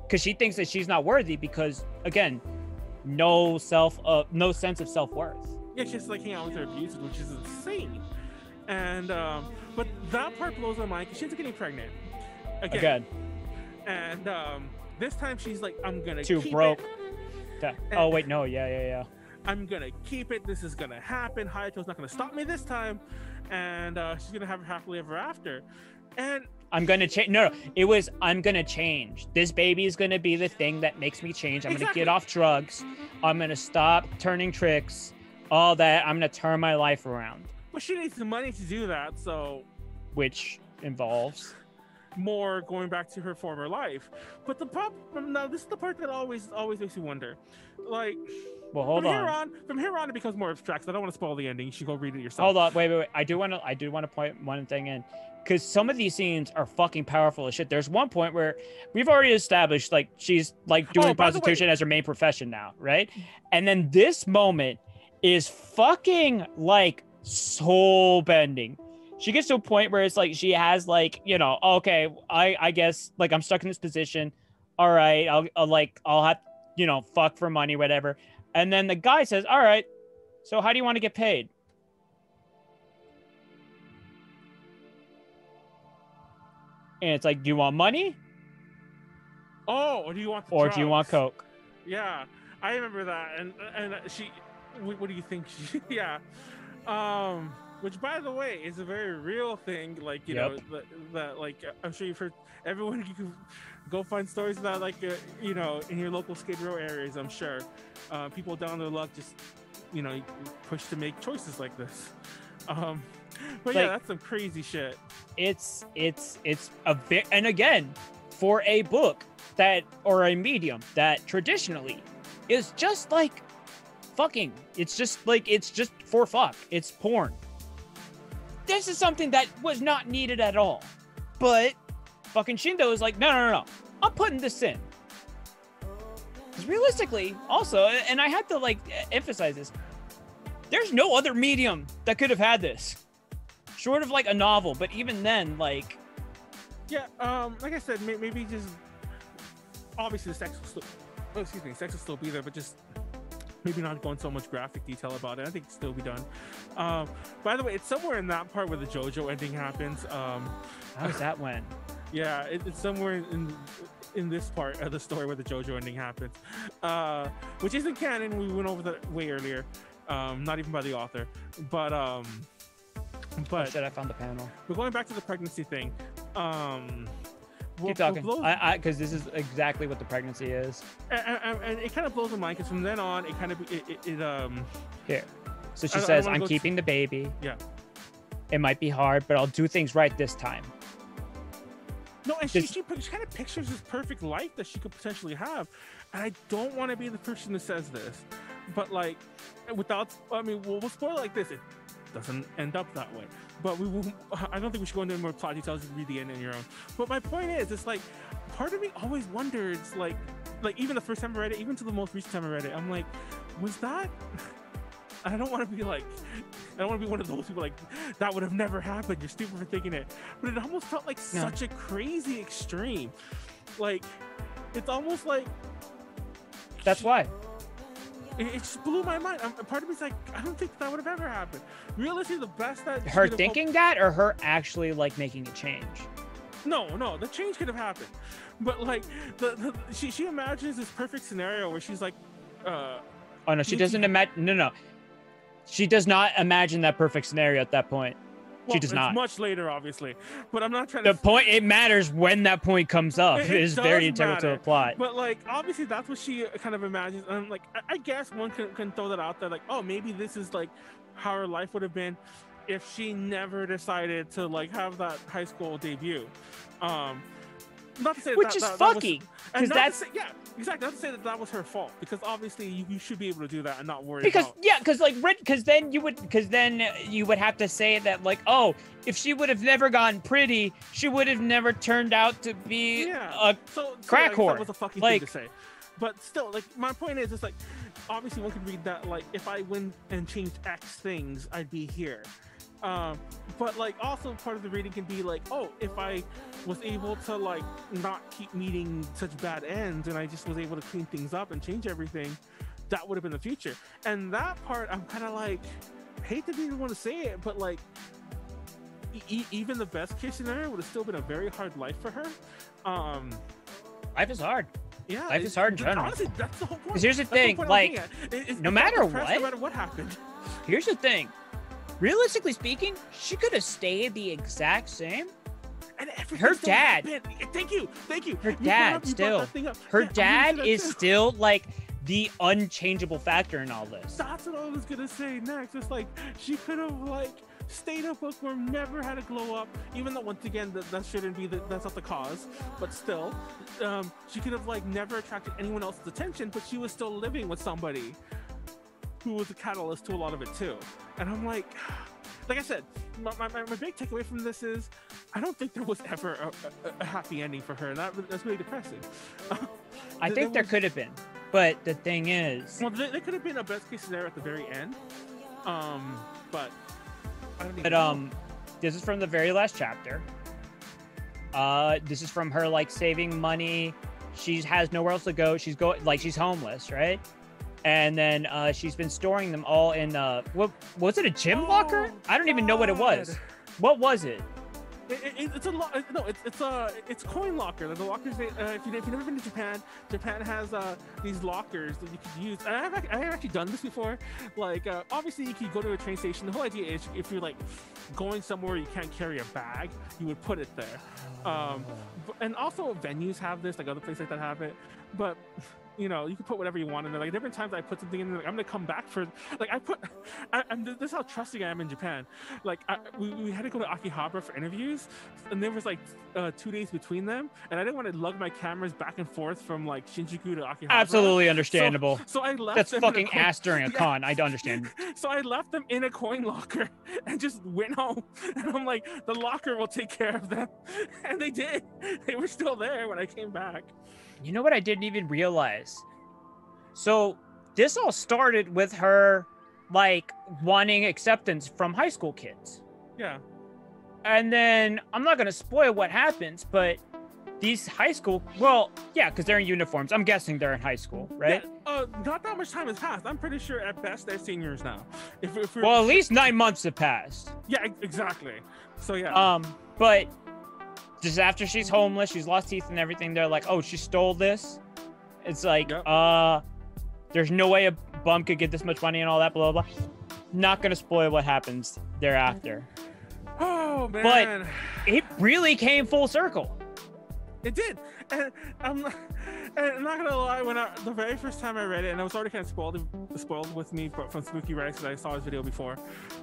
because she thinks that she's not worthy, because again, no sense of self-worth. Yeah, she's like hanging out with her abusers, which is insane. And but that part blows my mind because she's getting pregnant again. And this time she's like, I'm gonna keep broke. It. Oh wait, no, yeah. I'm gonna keep it. This is gonna happen. Hayato's not gonna stop me this time, and she's gonna have her happily ever after. And I'm gonna change. No, it was I'm gonna change. This baby is gonna be the thing that makes me change. I'm gonna get off drugs. I'm gonna stop turning tricks. All that. I'm gonna turn my life around. But she needs the money to do that. So, which involves more going back to her former life. But the problem now, this is the part that always makes me wonder. Like, well, hold on. From here on, it becomes more abstract. So I don't want to spoil the ending. You should go read it yourself. Hold on, wait. I do want to point one thing in, because some of these scenes are fucking powerful as shit. There's one point where we've already established like she's like doing prostitution as her main profession now, right? And then this moment is fucking like soul bending. She gets to a point where it's like she has like, you know, okay, I guess like I'm stuck in this position. All right, I'll have, you know, fuck for money, whatever. And then the guy says, all right, so how do you want to get paid? And it's like, do you want money? Oh, or do you want the or drugs? Do you want coke? Yeah, I remember that. And she, what do you think? Yeah. Which, by the way, is a very real thing. Like, you know, that like I'm sure you've heard. Everyone, you can go find stories about, like, you know, in your local Skid Row areas. I'm sure people down their luck just, you know, push to make choices like this. But yeah, that's some crazy shit. It's a bit, and again, for a book that, or a medium that traditionally is just like fucking. It's just for fuck. It's porn. This is something that was not needed at all. But fucking Shindo is like, no. I'm putting this in. Because realistically, also, and I have to like emphasize this, there's no other medium that could have had this. Short of like a novel, but even then, like... Yeah, like I said, maybe just... Obviously, the sex will still be there, but just maybe not go in so much graphic detail about it. I think it'll still be done. By the way, it's somewhere in that part where the JoJo ending happens. How's that when? Yeah, it's somewhere in this part of the story where the JoJo ending happens, which isn't canon. We went over that way earlier. Not even by the author, but oh shit, I found the panel. We're going back to the pregnancy thing. Keep talking, because this is exactly what the pregnancy is. And it kind of blows my mind, because from then on, it kind of here. So she says, "I'm keeping the baby. Yeah. It might be hard, but I'll do things right this time." No, and she kind of pictures this perfect life that she could potentially have, and I don't want to be the person that says this, but like, without, I mean, we'll spoil it like this. It doesn't end up that way, but we will. I don't think we should go into any more plot details. You read the end on your own. But my point is, it's like, part of me always wonders, like even the first time I read it, even to the most recent time I read it, I'm like, was that? I don't want to be like, I don't want to be one of those people like, that would have never happened. You're stupid for thinking it. But it almost felt like such a crazy extreme. Like, it's almost like. That's why. It just blew my mind. Part of me's like, I don't think that would have ever happened. Realistically, the best that her thinking that, or her actually like making a change. No, the change could have happened, but like she imagines this perfect scenario where she's like, oh no, she doesn't imagine. No, she does not imagine that perfect scenario at that point. Well, she does not. It's much later, obviously, but I'm not trying to. The point, it matters when that point comes up. It is very integral to the plot. But like, obviously, that's what she kind of imagines. And like, I guess one can throw that out there, like, oh, maybe this is like how her life would have been if she never decided to like have that high school debut. Not to say which is fucking, because that's exactly. Not to say that was her fault, because obviously you should be able to do that and not worry. Because then you would have to say that like, oh, if she would have never gotten pretty, she would have never turned out to be a crack whore. That was a fucking thing to say. But still, like, my point is, it's like, obviously one could read that like, if I went and changed X things, I'd be here. But like, also part of the reading can be like, oh, if I was able to like not keep meeting such bad ends and I just was able to clean things up and change everything, that would have been the future. And that part, I'm kind of like, hate to even want to say it, but like, even the best case scenario would have still been a very hard life for her. Life is hard. Yeah, life is hard in general. Honestly, that's the whole point. Because here's the thing, like, no matter what happened. Here's the thing. Realistically speaking, she could have stayed the exact same. And her dad. Thank you. Her dad still. Her dad is still like the unchangeable factor in all this. That's what I was gonna say next. It's like she could have like stayed a bookworm, never had a glow up, even though once again that shouldn't be that's not the cause, but still, she could have like never attracted anyone else's attention, but she was still living with somebody who was a catalyst to a lot of it too. And I'm like I said, my big takeaway from this is I don't think there was ever a happy ending for her, and that's really depressing. I think there could have been, but the thing is, well, there could have been a best case scenario at the very end, but I don't even know. This is from the very last chapter. This is from her like saving money. She has nowhere else to go. She's she's homeless, right? And then she's been storing them all in what was it, a gym locker? I don't even know what it was. What was it? It's a no. It's coin locker. Like the lockers. If you've never been to Japan, Japan has these lockers that you could use. And I have actually done this before. Like obviously you could go to a train station. The whole idea is if you're like going somewhere you can't carry a bag, you would put it there. And also venues have this. Like other places like that have it. But you know, you can put whatever you want in there. Like different times I put something in there, like I'm gonna come back for, like this is how trusting I am in Japan. Like we had to go to Akihabara for interviews, and there was like 2 days between them, and I didn't want to lug my cameras back and forth from like Shinjuku to Akihabara. Absolutely understandable. So I left. That's them fucking ass during a con. I don't understand. So I left them in a coin locker and just went home. And I'm like, the locker will take care of them, and they did. They were still there when I came back. You know what I didn't even realize? So this all started with her like wanting acceptance from high school kids. Yeah. And then I'm not going to spoil what happens, but these high school, well, yeah, because they're in uniforms. I'm guessing they're in high school, right? Yeah, not that much time has passed. I'm pretty sure at best they're seniors now. If well, at least 9 months have passed. Yeah, exactly. So yeah. But just after she's homeless, she's lost teeth and everything, they're like, oh, she stole this. It's like, yep. There's no way a bum could get this much money and all that, blah, blah, blah. Not gonna spoil what happens thereafter. Oh, man. But it really came full circle. It did. And I'm not gonna lie, the very first time I read it, and I was already kind of spoiled with me from Spooky Rice because I saw his video before.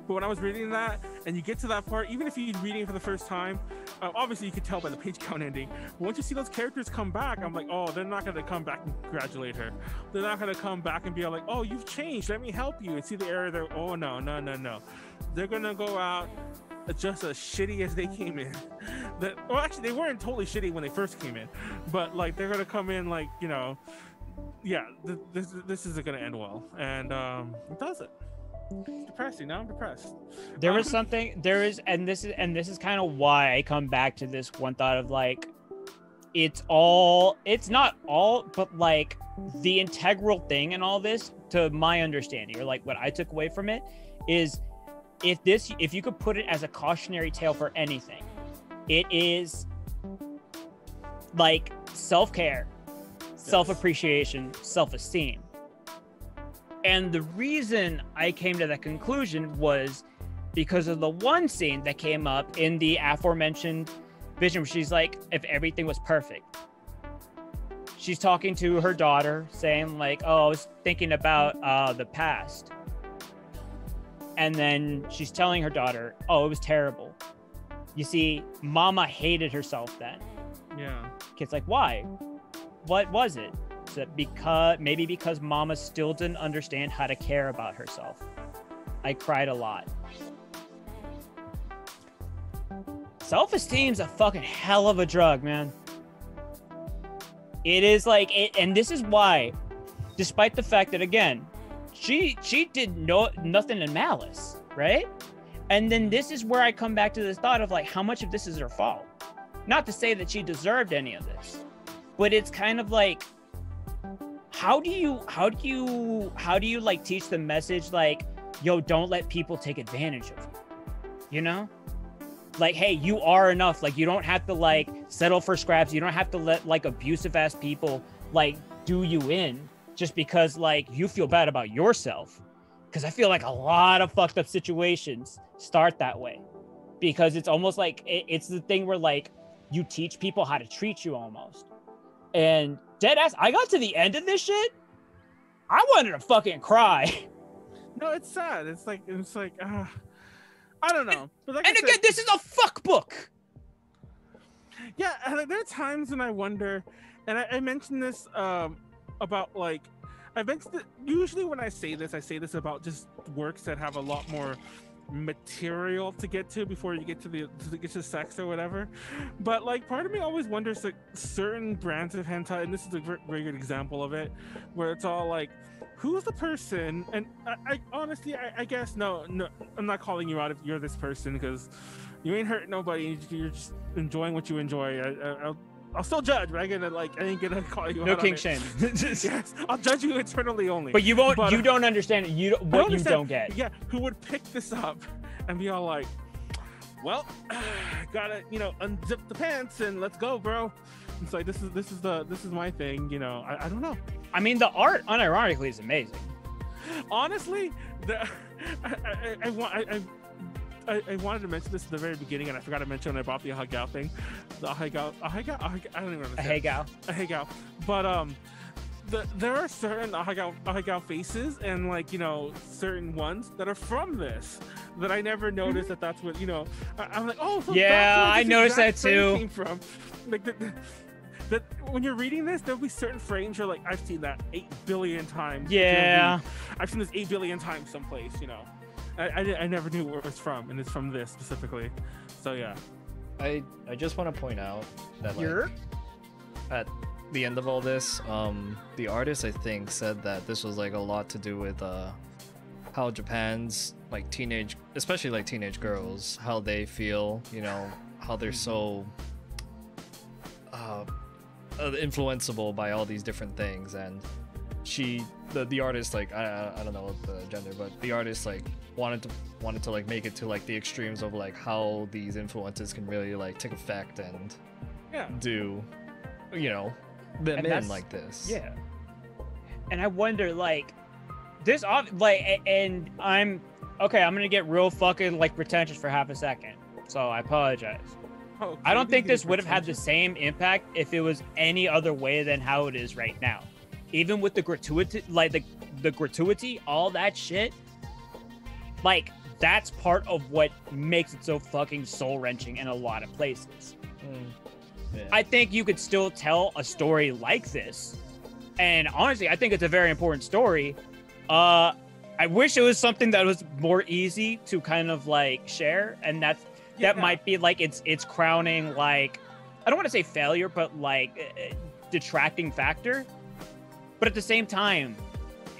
But when I was reading that, and you get to that part, even if you're reading it for the first time, obviously you could tell by the page count ending. But once you see those characters come back, I'm like, oh, they're not gonna come back and congratulate her. They're not gonna come back and be like, oh, you've changed. Let me help you. And see the error there. Oh no. They're gonna go out just as shitty as they came in. Well, actually, they weren't totally shitty when they first came in, but like they're gonna come in like, you know, yeah, this isn't gonna end well, and it doesn't. It's depressing. Now I'm depressed. There was something. There is, and this is kind of why I come back to this one thought of like, it's not all, but like the integral thing in all this, to my understanding, or like what I took away from it, is if you could put it as a cautionary tale for anything, it is like self-care, self-appreciation, self-esteem. And the reason I came to that conclusion was because of the one scene that came up in the aforementioned vision where she's like, if everything was perfect. She's talking to her daughter saying like, oh, I was thinking about the past. And then she's telling her daughter, oh, it was terrible. You see, Mama hated herself then. Yeah. Kid's like, why? What was it? So maybe because Mama still didn't understand how to care about herself. I cried a lot. Self-esteem's a fucking hell of a drug, man. It is like, and this is why, despite the fact that, again, she did nothing in malice, right? And then this is where I come back to this thought of like, how much of this is her fault? Not to say that she deserved any of this, but it's kind of like, how do you like teach the message like, yo, don't let people take advantage of you, you know? Like, hey, you are enough. Like, you don't have to like settle for scraps. You don't have to let like abusive ass people like do you in just because like you feel bad about yourself. Because I feel like a lot of fucked up situations start that way, because it's almost like it's the thing where like you teach people how to treat you almost. And dead ass, I got to the end of this shit, I wanted to fucking cry. No, it's sad. It's like I don't know. But like And I again, said, this is a fuck book. yeah, like, there are times when I wonder, and I mentioned this about like, I mentioned that usually when I say this about just works that have a lot more material to get to before you get to the sex or whatever. But like, part of me always wonders, like, certain brands of hentai, and this is a very good example of it, where it's all like, who's the person? And I honestly, I guess no, I'm not calling you out if you're this person, because you ain't hurt nobody. You're just enjoying what you enjoy. I'll still judge, but I ain't gonna call you out. No on king it. shame. Yes, I'll judge you internally only. But you won't. But, you don't understand it. You what you don't get. Yeah, who would pick this up and be all like, well, gotta, unzip the pants and let's go, bro. It's like, this is my thing, I don't know. I mean, the art, unironically, is amazing. Honestly, I wanted to mention this at the very beginning, and I forgot to mention when I bought the Ahegao thing. The Ahegao, I don't even understand. Ahegao. But there are certain Ahegao faces and, like, certain ones that are from this that I never noticed that's what, I'm like, oh, so yeah, I noticed that too. Came from. Like, that when you're reading this, there'll be certain frames you're like, I've seen that 8 billion times. Yeah. I've seen this 8 billion times someplace, I never knew where it was from, and it's from this specifically. So yeah. I just want to point out that, like, at the end of all this, the artist, I think, said that this was, like, a lot to do with how Japan's, like, especially like teenage girls, how they feel, how they're so influenceable by all these different things. And the artist, like, I don't know the gender, but the artist, like, wanted to like make it to, like, the extremes of, like, how these influences can really, like, take effect and do them in like this. Yeah. And I wonder, like, this and I'm gonna get real fucking, like, pretentious for half a second, so I apologize. Okay, I don't think this would have had the same impact if it was any other way than how it is right now. Even with the gratuity, like the gratuity, all that shit, like, that's part of what makes it so fucking soul-wrenching in a lot of places. Yeah. I think you could still tell a story like this, and honestly, I think it's a very important story. I wish it was something that was more easy to kind of, like, share, and that might be, like, it's crowning, like, I don't want to say failure, but, like, detracting factor. But at the same time,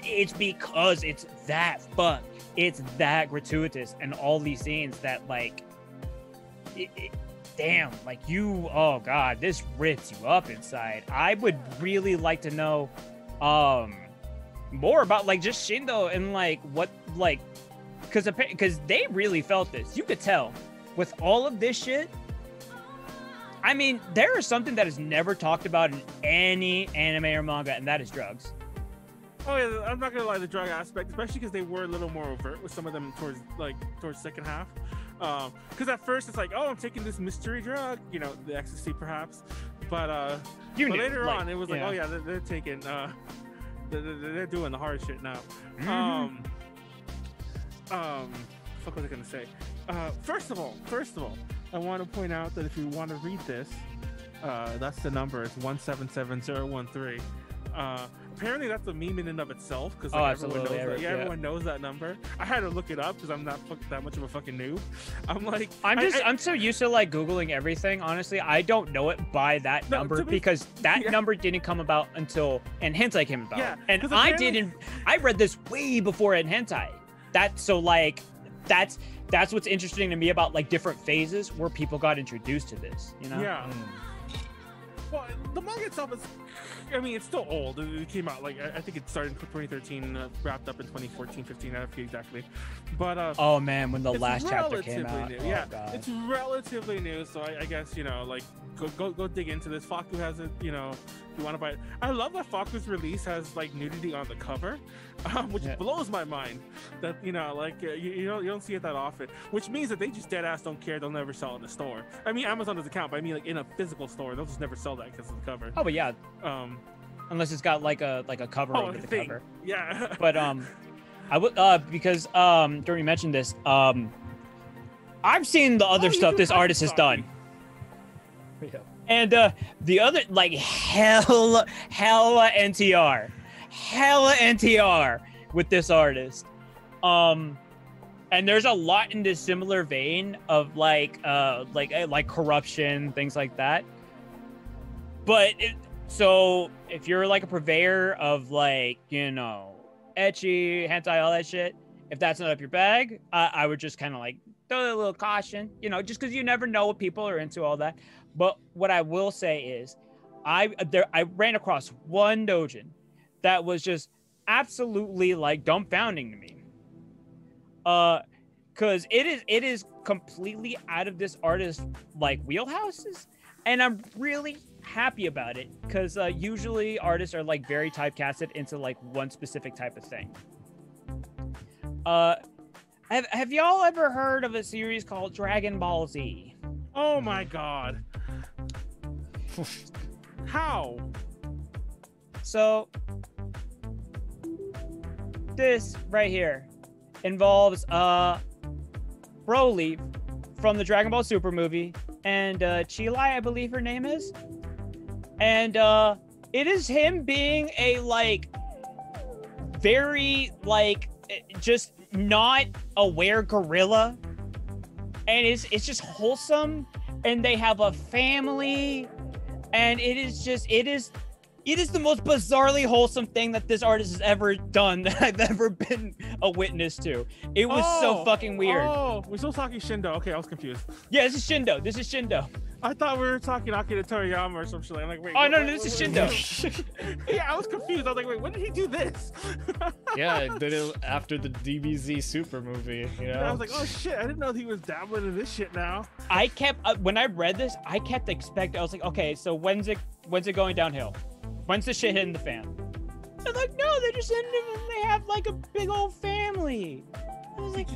it's because it's that fun. It's that gratuitous, and all these scenes that, like, damn, like, oh god, this rips you up inside. I would really like to know more about, like, just Shindo and, like, what, like, because they really felt this. You could tell with all of this shit. I mean, there is something that is never talked about in any anime or manga, and that is drugs. Oh yeah, I'm not gonna lie, the drug aspect, especially because they were a little more overt with some of them towards second half. Because at first it's like, oh, I'm taking this mystery drug, the ecstasy perhaps, but later on it was like, oh yeah, they're taking, they're doing the hard shit now. Fuck, was I gonna say? First of all, I want to point out that if you want to read this, that's the number. It's 177013. Apparently that's a meme in and of itself, because, like, everyone knows that number. I had to look it up because I'm not that much of a fucking noob. I'm like, I'm so used to, like, Googling everything. Honestly, I don't know it by that number because that number didn't come about until and hentai came about. Yeah, and I read this way before in hentai. That's what's interesting to me about, like, different phases where people got introduced to this, Yeah. Well, the manga itself is, I mean, it's still old. It came out, like, I think it started in 2013, wrapped up in 2014, 15, I forget exactly. But oh man, when the last chapter came out, new. It's relatively new. So I guess, like, go dig into this. Faku has it, you want to buy it. I love that Faku's release has, like, nudity on the cover, which blows my mind. That, you don't see it that often, which means that they just dead ass don't care. They'll never sell it in the store. I mean, Amazon does account, but I mean, like, in a physical store, they'll just never sell that because of the cover. Oh, but yeah. Unless it's got, like, a cover over the cover. Yeah. But I would because during you mentioned this, I've seen the other you stuff do this have artist has Saki. done. Yeah. And the other, like, hella NTR with this artist. And there's a lot in this similar vein of like corruption, things like that. But so if you're like a purveyor of like, you know, ecchi, hentai, all that shit, if that's not up your bag, I would just kind of like throw a little caution, you know, just because you never know what people are into, all that. But what I will say is, I ran across one dojin that was just absolutely like dumbfounding to me. Because it is completely out of this artist's like wheelhouses, and I'm really happy about it because usually artists are like very typecasted into like one specific type of thing. Have y'all ever heard of a series called Dragon Ball Z? Oh my god. How? So this right here involves Broly from the Dragon Ball Super movie and Chilai, I believe her name is. And it is him being a like very like just not aware gorilla, and it's just wholesome, and they have a family, and it is the most bizarrely wholesome thing that this artist has ever done that I've ever been a witness to. It was so fucking weird. Oh, we're still talking Shindo. Okay, I was confused. Yeah, this is Shindo. I thought we were talking Akira Toriyama or some shit. I'm like, wait. Oh, no, this is Shindo. Yeah, I was confused. I was like, wait, when did he do this? Yeah, I did it after the DBZ Super movie, you know? And I was like, oh shit, I didn't know he was dabbling in this shit now. I kept when I read this, I kept expecting. I was like, okay, so when's it going downhill? When's the shit hitting the fan? They're like, no, they just ended and they have like a big old family. I was like,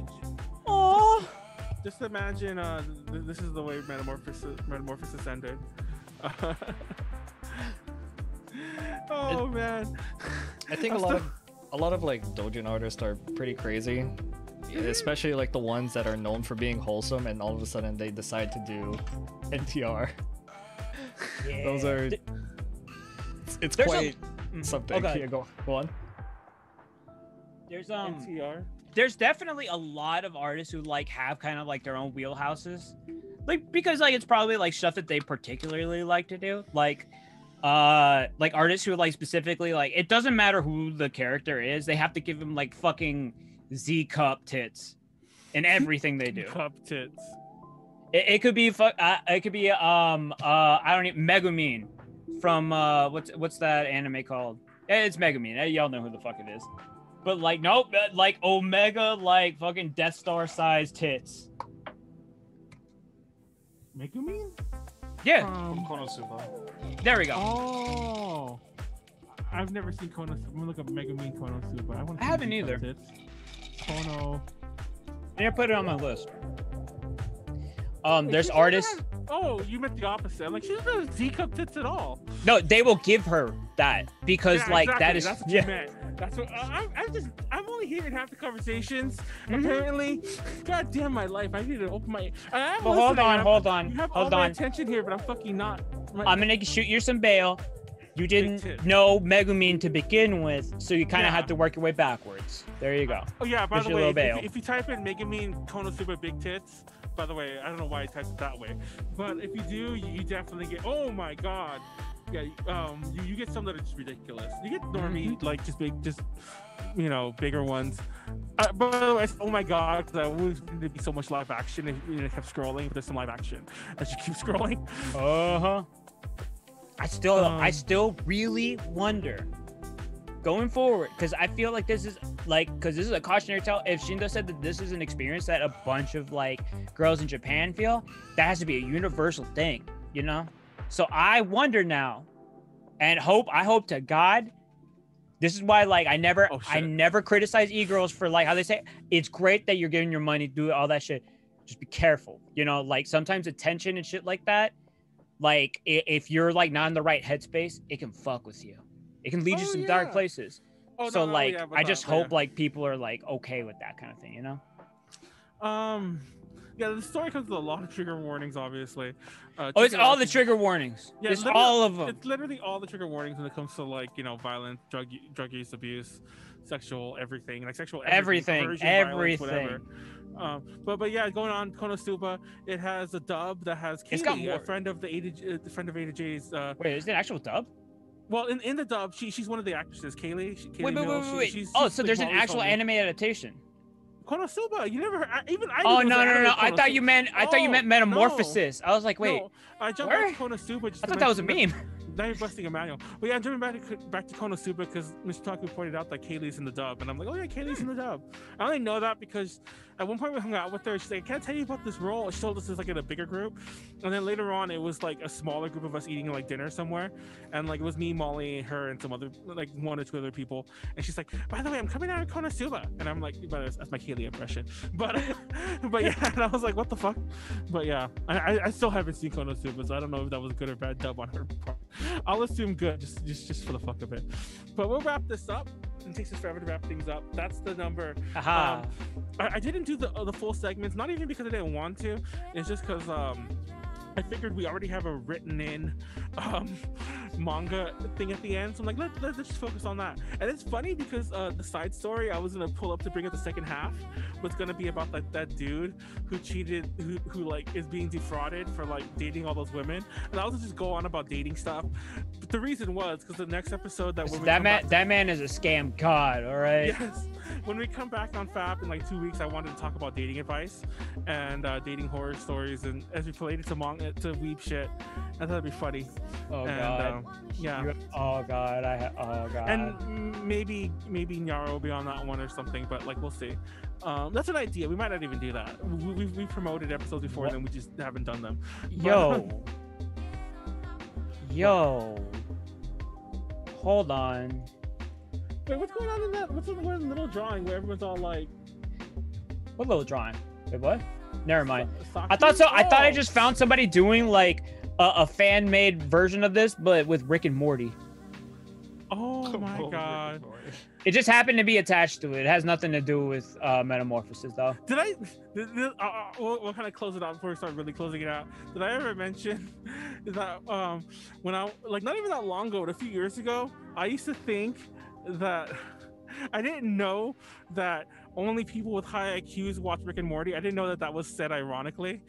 oh. Just imagine this is the way Metamorphosis ended. Oh man. I think a lot of like doujin artists are pretty crazy, especially like the ones that are known for being wholesome, and all of a sudden they decide to do NTR. Yeah. Those are. It's quite something. Okay. Yeah, go on. There's NTR. There's definitely a lot of artists who like have kind of like their own wheelhouses, like because like it's probably like stuff that they particularly like to do, like artists who like specifically like it doesn't matter who the character is, they have to give them like fucking Z cup tits in everything they do. Cup tits. It could be I don't even Megumin from what's that anime called? It's Megumin. Y'all know who the fuck it is. But like nope, like Omega, like fucking Death Star sized tits. Megumin? Yeah. Konosuba. There we go. Oh. I've never seen Konosuba. I'm gonna look up Megumin Konosuba. I haven't either. Kono. Yeah, put it on my list. There's artists. Oh, you meant the opposite. I'm like, she doesn't have Z cup tits at all. No, they will give her that because Yeah, like exactly. that is That's what you meant. That's what I'm only hearing half the conversations. Apparently, god damn my life. I need to open my. But hold on. You have all my attention here, but I'm fucking not. I'm gonna shoot you some bail. You didn't know Megumin to begin with, so you kind of had to work your way backwards. There you go. Oh yeah, by Here's the your way, little bail. if you type in Megumin Konosuba big tits, by the way, I don't know why I typed it that way, but if you do, you definitely get. Oh my god. Yeah, you get some that are just ridiculous. You get normie, like just big, you know, bigger ones. By the way, oh my god, because I always there'd be so much live action if you kept scrolling. But there's some live action as you keep scrolling. I still really wonder going forward, because I feel like this is a cautionary tale. If Shindo said that this is an experience that a bunch of like girls in Japan feel, that has to be a universal thing, you know. So I wonder now, and I hope to God, this is why like I never criticize e-girls for like how they say it's great that you're giving your money, do all that shit. Just be careful, you know. Like sometimes attention and shit like that, like if you're like not in the right headspace, it can fuck with you. It can lead you some dark places. I just hope like people are like okay with that kind of thing, you know. Yeah, the story comes with a lot of trigger warnings, obviously. Oh, it's all the trigger warnings. Yeah, It's all of them. It's literally all the trigger warnings when it comes to like violence, drug use, abuse, sexual everything, like sexual Everything. violence, whatever. But yeah, going on Konosuba, it has a dub that has Kaylee, a friend of Ada J's. Wait, is it an actual dub? Well, in the dub, she's one of the actresses, Kaylee. Wait. She's there's an actual anime adaptation. Konosuba, you never even I. Oh no! I thought you meant Metamorphosis. No. I was like, wait. No, I jumped back to Konosuba. I thought that was a meme. Now you're busting a manual. But yeah, I'm jumping back to Konosuba because Mr. Taku pointed out that Kaylee's in the dub, and I'm like, oh yeah, Kaylee's in the dub. I only know that because at one point we hung out with her. She's like, I can't tell you about this role. She told us it's like in a bigger group, and then later on it was like a smaller group of us eating like dinner somewhere, and like it was me, Molly, her, and some other like 1 or 2 other people. And she's like, by the way, I'm coming out of Konosuba, and I'm like, but that's my Kaylee impression. But yeah, and I was like, what the fuck? But yeah, I still haven't seen Konosuba, so I don't know if that was a good or bad dub on her part. I'll assume good, just for the fuck of it. But we'll wrap this up. It takes us forever to wrap things up. That's the number. I didn't do the full segments, not even because I didn't want to. It's just because I figured we already have a written in manga thing at the end, so I'm like, let's just focus on that. And it's funny because the side story I was gonna pull up to bring up the second half was gonna be about like that dude who cheated, who like is being defrauded for like dating all those women, and I was just go on about dating stuff. But the reason was because the next episode that man is a scam god. All right. Yes. When we come back on FAP in like 2 weeks, I wanted to talk about dating advice and dating horror stories, and as we related to manga to weeb shit. I thought it'd be funny. Oh god. Yeah. Oh god. And maybe Nyaro will be on that one or something, but like we'll see. That's an idea. We might not even do that. We promoted episodes before, and then we just haven't done them. Yo. Hold on. Wait, what's going on in that? What's in the little drawing where everyone's all like? What little drawing? Wait, what? Never mind. Saki? I thought so. I thought I just found somebody doing like a fan-made version of this, but with Rick and Morty. Oh my god! It just happened to be attached to it. It has nothing to do with Metamorphosis, though. We'll kind of close it out before we start really closing it out. Did I ever mention that when I like not even that long ago, but a few years ago, I used to think that I didn't know that only people with high IQs watch Rick and Morty. I didn't know that was said ironically.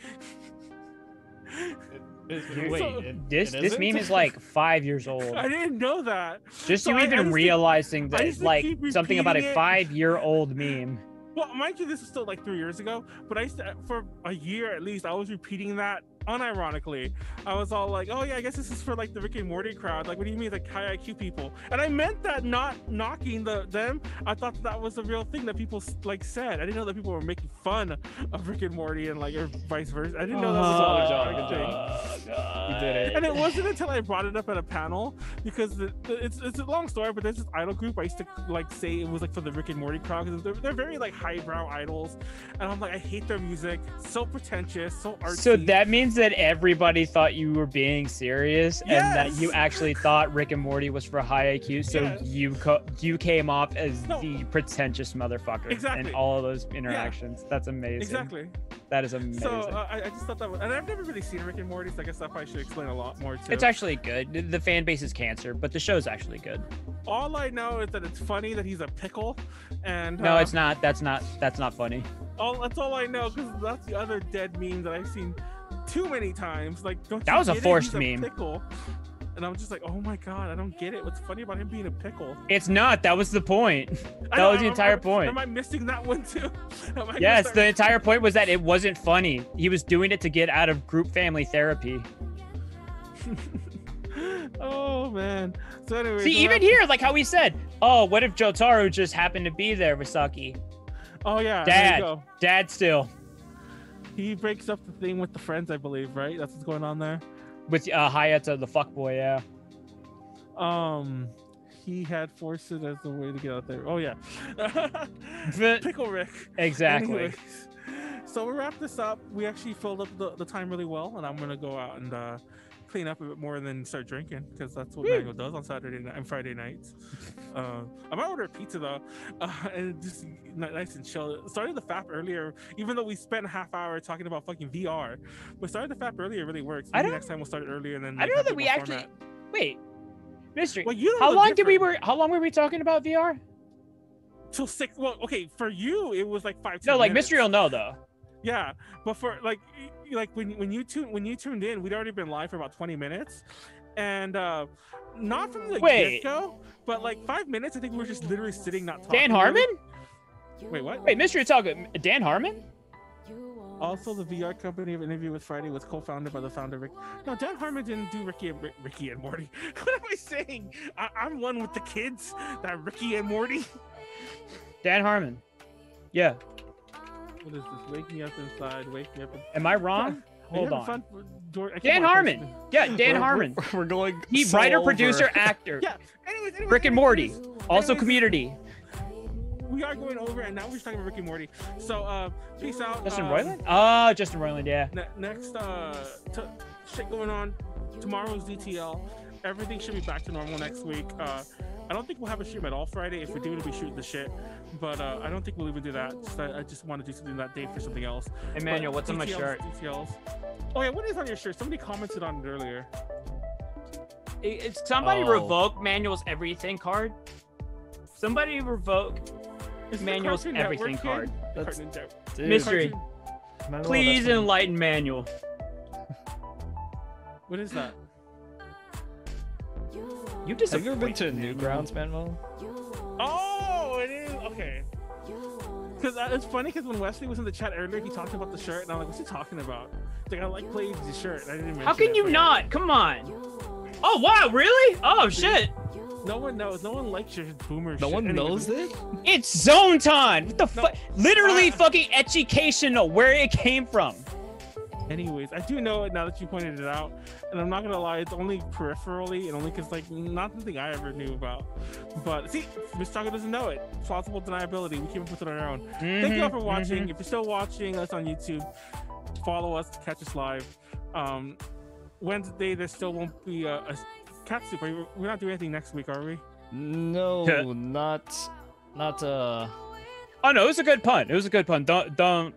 This meme is like 5 years old. I didn't know that. Just you even realizing that like something about a 5-year-old meme. Well, mind you, this is still like 3 years ago, but I used to, for a year at least, I was repeating that unironically. I was all like, oh yeah, I guess this is for like the Rick and Morty crowd. Like, what do you mean, like high IQ people? And I meant that not knocking them. I thought that was a real thing that people like said. I didn't know that people were making fun of Rick and Morty and like or vice versa. I didn't know that was all a thing. You did it. And it wasn't until I brought it up at a panel, because it's a long story, but there's this idol group I used to like say it was like for the Rick and Morty crowd, because they're very like highbrow idols, and I'm like, I hate their music, so pretentious, so artsy. So that means that everybody thought you were being serious, and that you actually thought Rick and Morty was for high IQ, so you came off as the pretentious motherfucker in all of those interactions. That's amazing. Exactly. That is amazing. So I just thought that was, and I've never really seen Rick and Morty, so I guess I probably should explain a lot more too. It's actually good. The fan base is cancer, but the show's actually good. All I know is that it's funny that he's a pickle, and no, it's not. That's not funny. That's all I know, because that's the other dead meme that I've seen too many times. Like, that was a forced meme. Pickle. And I'm just like, oh my god, I don't get it. What's funny about him being a pickle? It's not. That was the point. That was the entire point. Am I missing that one too? Yes, the entire point was that it wasn't funny. He was doing it to get out of group family therapy. Oh man. So anyway, see, even here, like how we said, oh, what if Jotaro just happened to be there with Saki? Oh yeah, Dad still. He breaks up the thing with the friends, I believe, right? That's what's going on there. With Hayata, the fuckboy, yeah. He had forced it as a way to get out there. Oh yeah. Pickle Rick. Exactly. Anyways, so we'll wrap this up. We actually filled up the time really well, and I'm gonna go out and clean up a bit more and then start drinking because that's what Manuel does on Saturday night and Friday nights. I might order a pizza though, and just nice and chill. Starting the FAP earlier, even though we spent a half hour talking about fucking VR, but starting the FAP earlier really works. Maybe next time we'll start it earlier and then. I don't know that we actually. Wait, Mystery. Well, you don't how know long How long were we talking about VR? Till 6. Well, okay, for you it was like 5. No, like minutes. Mystery will know though. Yeah, but for like when you tuned in, we'd already been live for about 20 minutes, and not from the get-go, but like 5 minutes. I think we were just literally sitting, not talking. Dan Harmon? Wait, what? Wait, Mystery talking. Dan Harmon? Also, the VR company of Interview with Friday was co-founded by the founder Rick. No, Dan Harmon didn't do Ricky and Morty. What am I saying? I'm one with the kids. That Ricky and Morty. Dan Harmon. Yeah. What is this? Waking up inside, waking up. Am I wrong? Hold on. Fun? Dan Harmon. Yeah, Dan Harmon. We're going. He so writer, over. producer, actor. Yeah. Anyways, Rick and Morty. Also Community. We are going over, and now we're just talking about Rick and Morty. So, peace out. Justin Roiland? Oh, Justin Roiland, yeah. Next, shit going on. Tomorrow's DTL. Everything should be back to normal next week. I don't think we'll have a stream at all Friday. If we do, it'll be shooting the shit. But I don't think we'll even do that. I just want to do something that day for something else. Hey, Manuel, what's on my shirt? DTLs. Oh, yeah, what is on your shirt? Somebody commented on it earlier. Somebody revoked Manuel's everything card. Somebody revoked Manuel's everything card. Mystery. Manuel, Please enlighten Manuel. What is that? You just have you ever been to Newgrounds, Manuel? Oh, it is okay. Because it's funny because when Wesley was in the chat earlier, he talked about the shirt, and I'm like, "What's he talking about?" He's like, "I like Pleiades' shirt." And I didn't mention. How can you not? Come on. Oh wow, really? Oh shit. No one knows. No one likes your boomer shit. No one knows it? It's Zone Time. What the fuck? Literally fucking educational where it came from. Anyways, I do know it now that you pointed it out, and I'm not gonna lie, it's only peripherally and only because like not something I ever knew about. But see, Miss Taco doesn't know it. Plausible deniability. We came up with it on our own. Thank you all for watching. If you're still watching us on YouTube, follow us, catch us live. Wednesday there still won't be a cat soup. We're not doing anything next week, are we? No, not. Oh no, it was a good pun. It was a good pun. Don't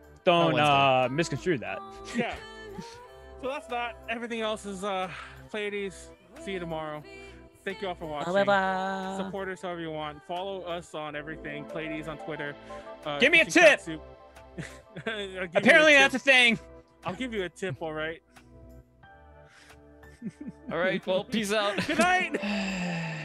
misconstrue that. Yeah. So that's that. Everything else is Pleiades. See you tomorrow. Thank you all for watching. Bye-bye. Support us however you want. Follow us on everything. Pleiades on Twitter. Give me a tip. Apparently that's a thing. I'll give you a tip, all right? All right, well, peace out. Good night.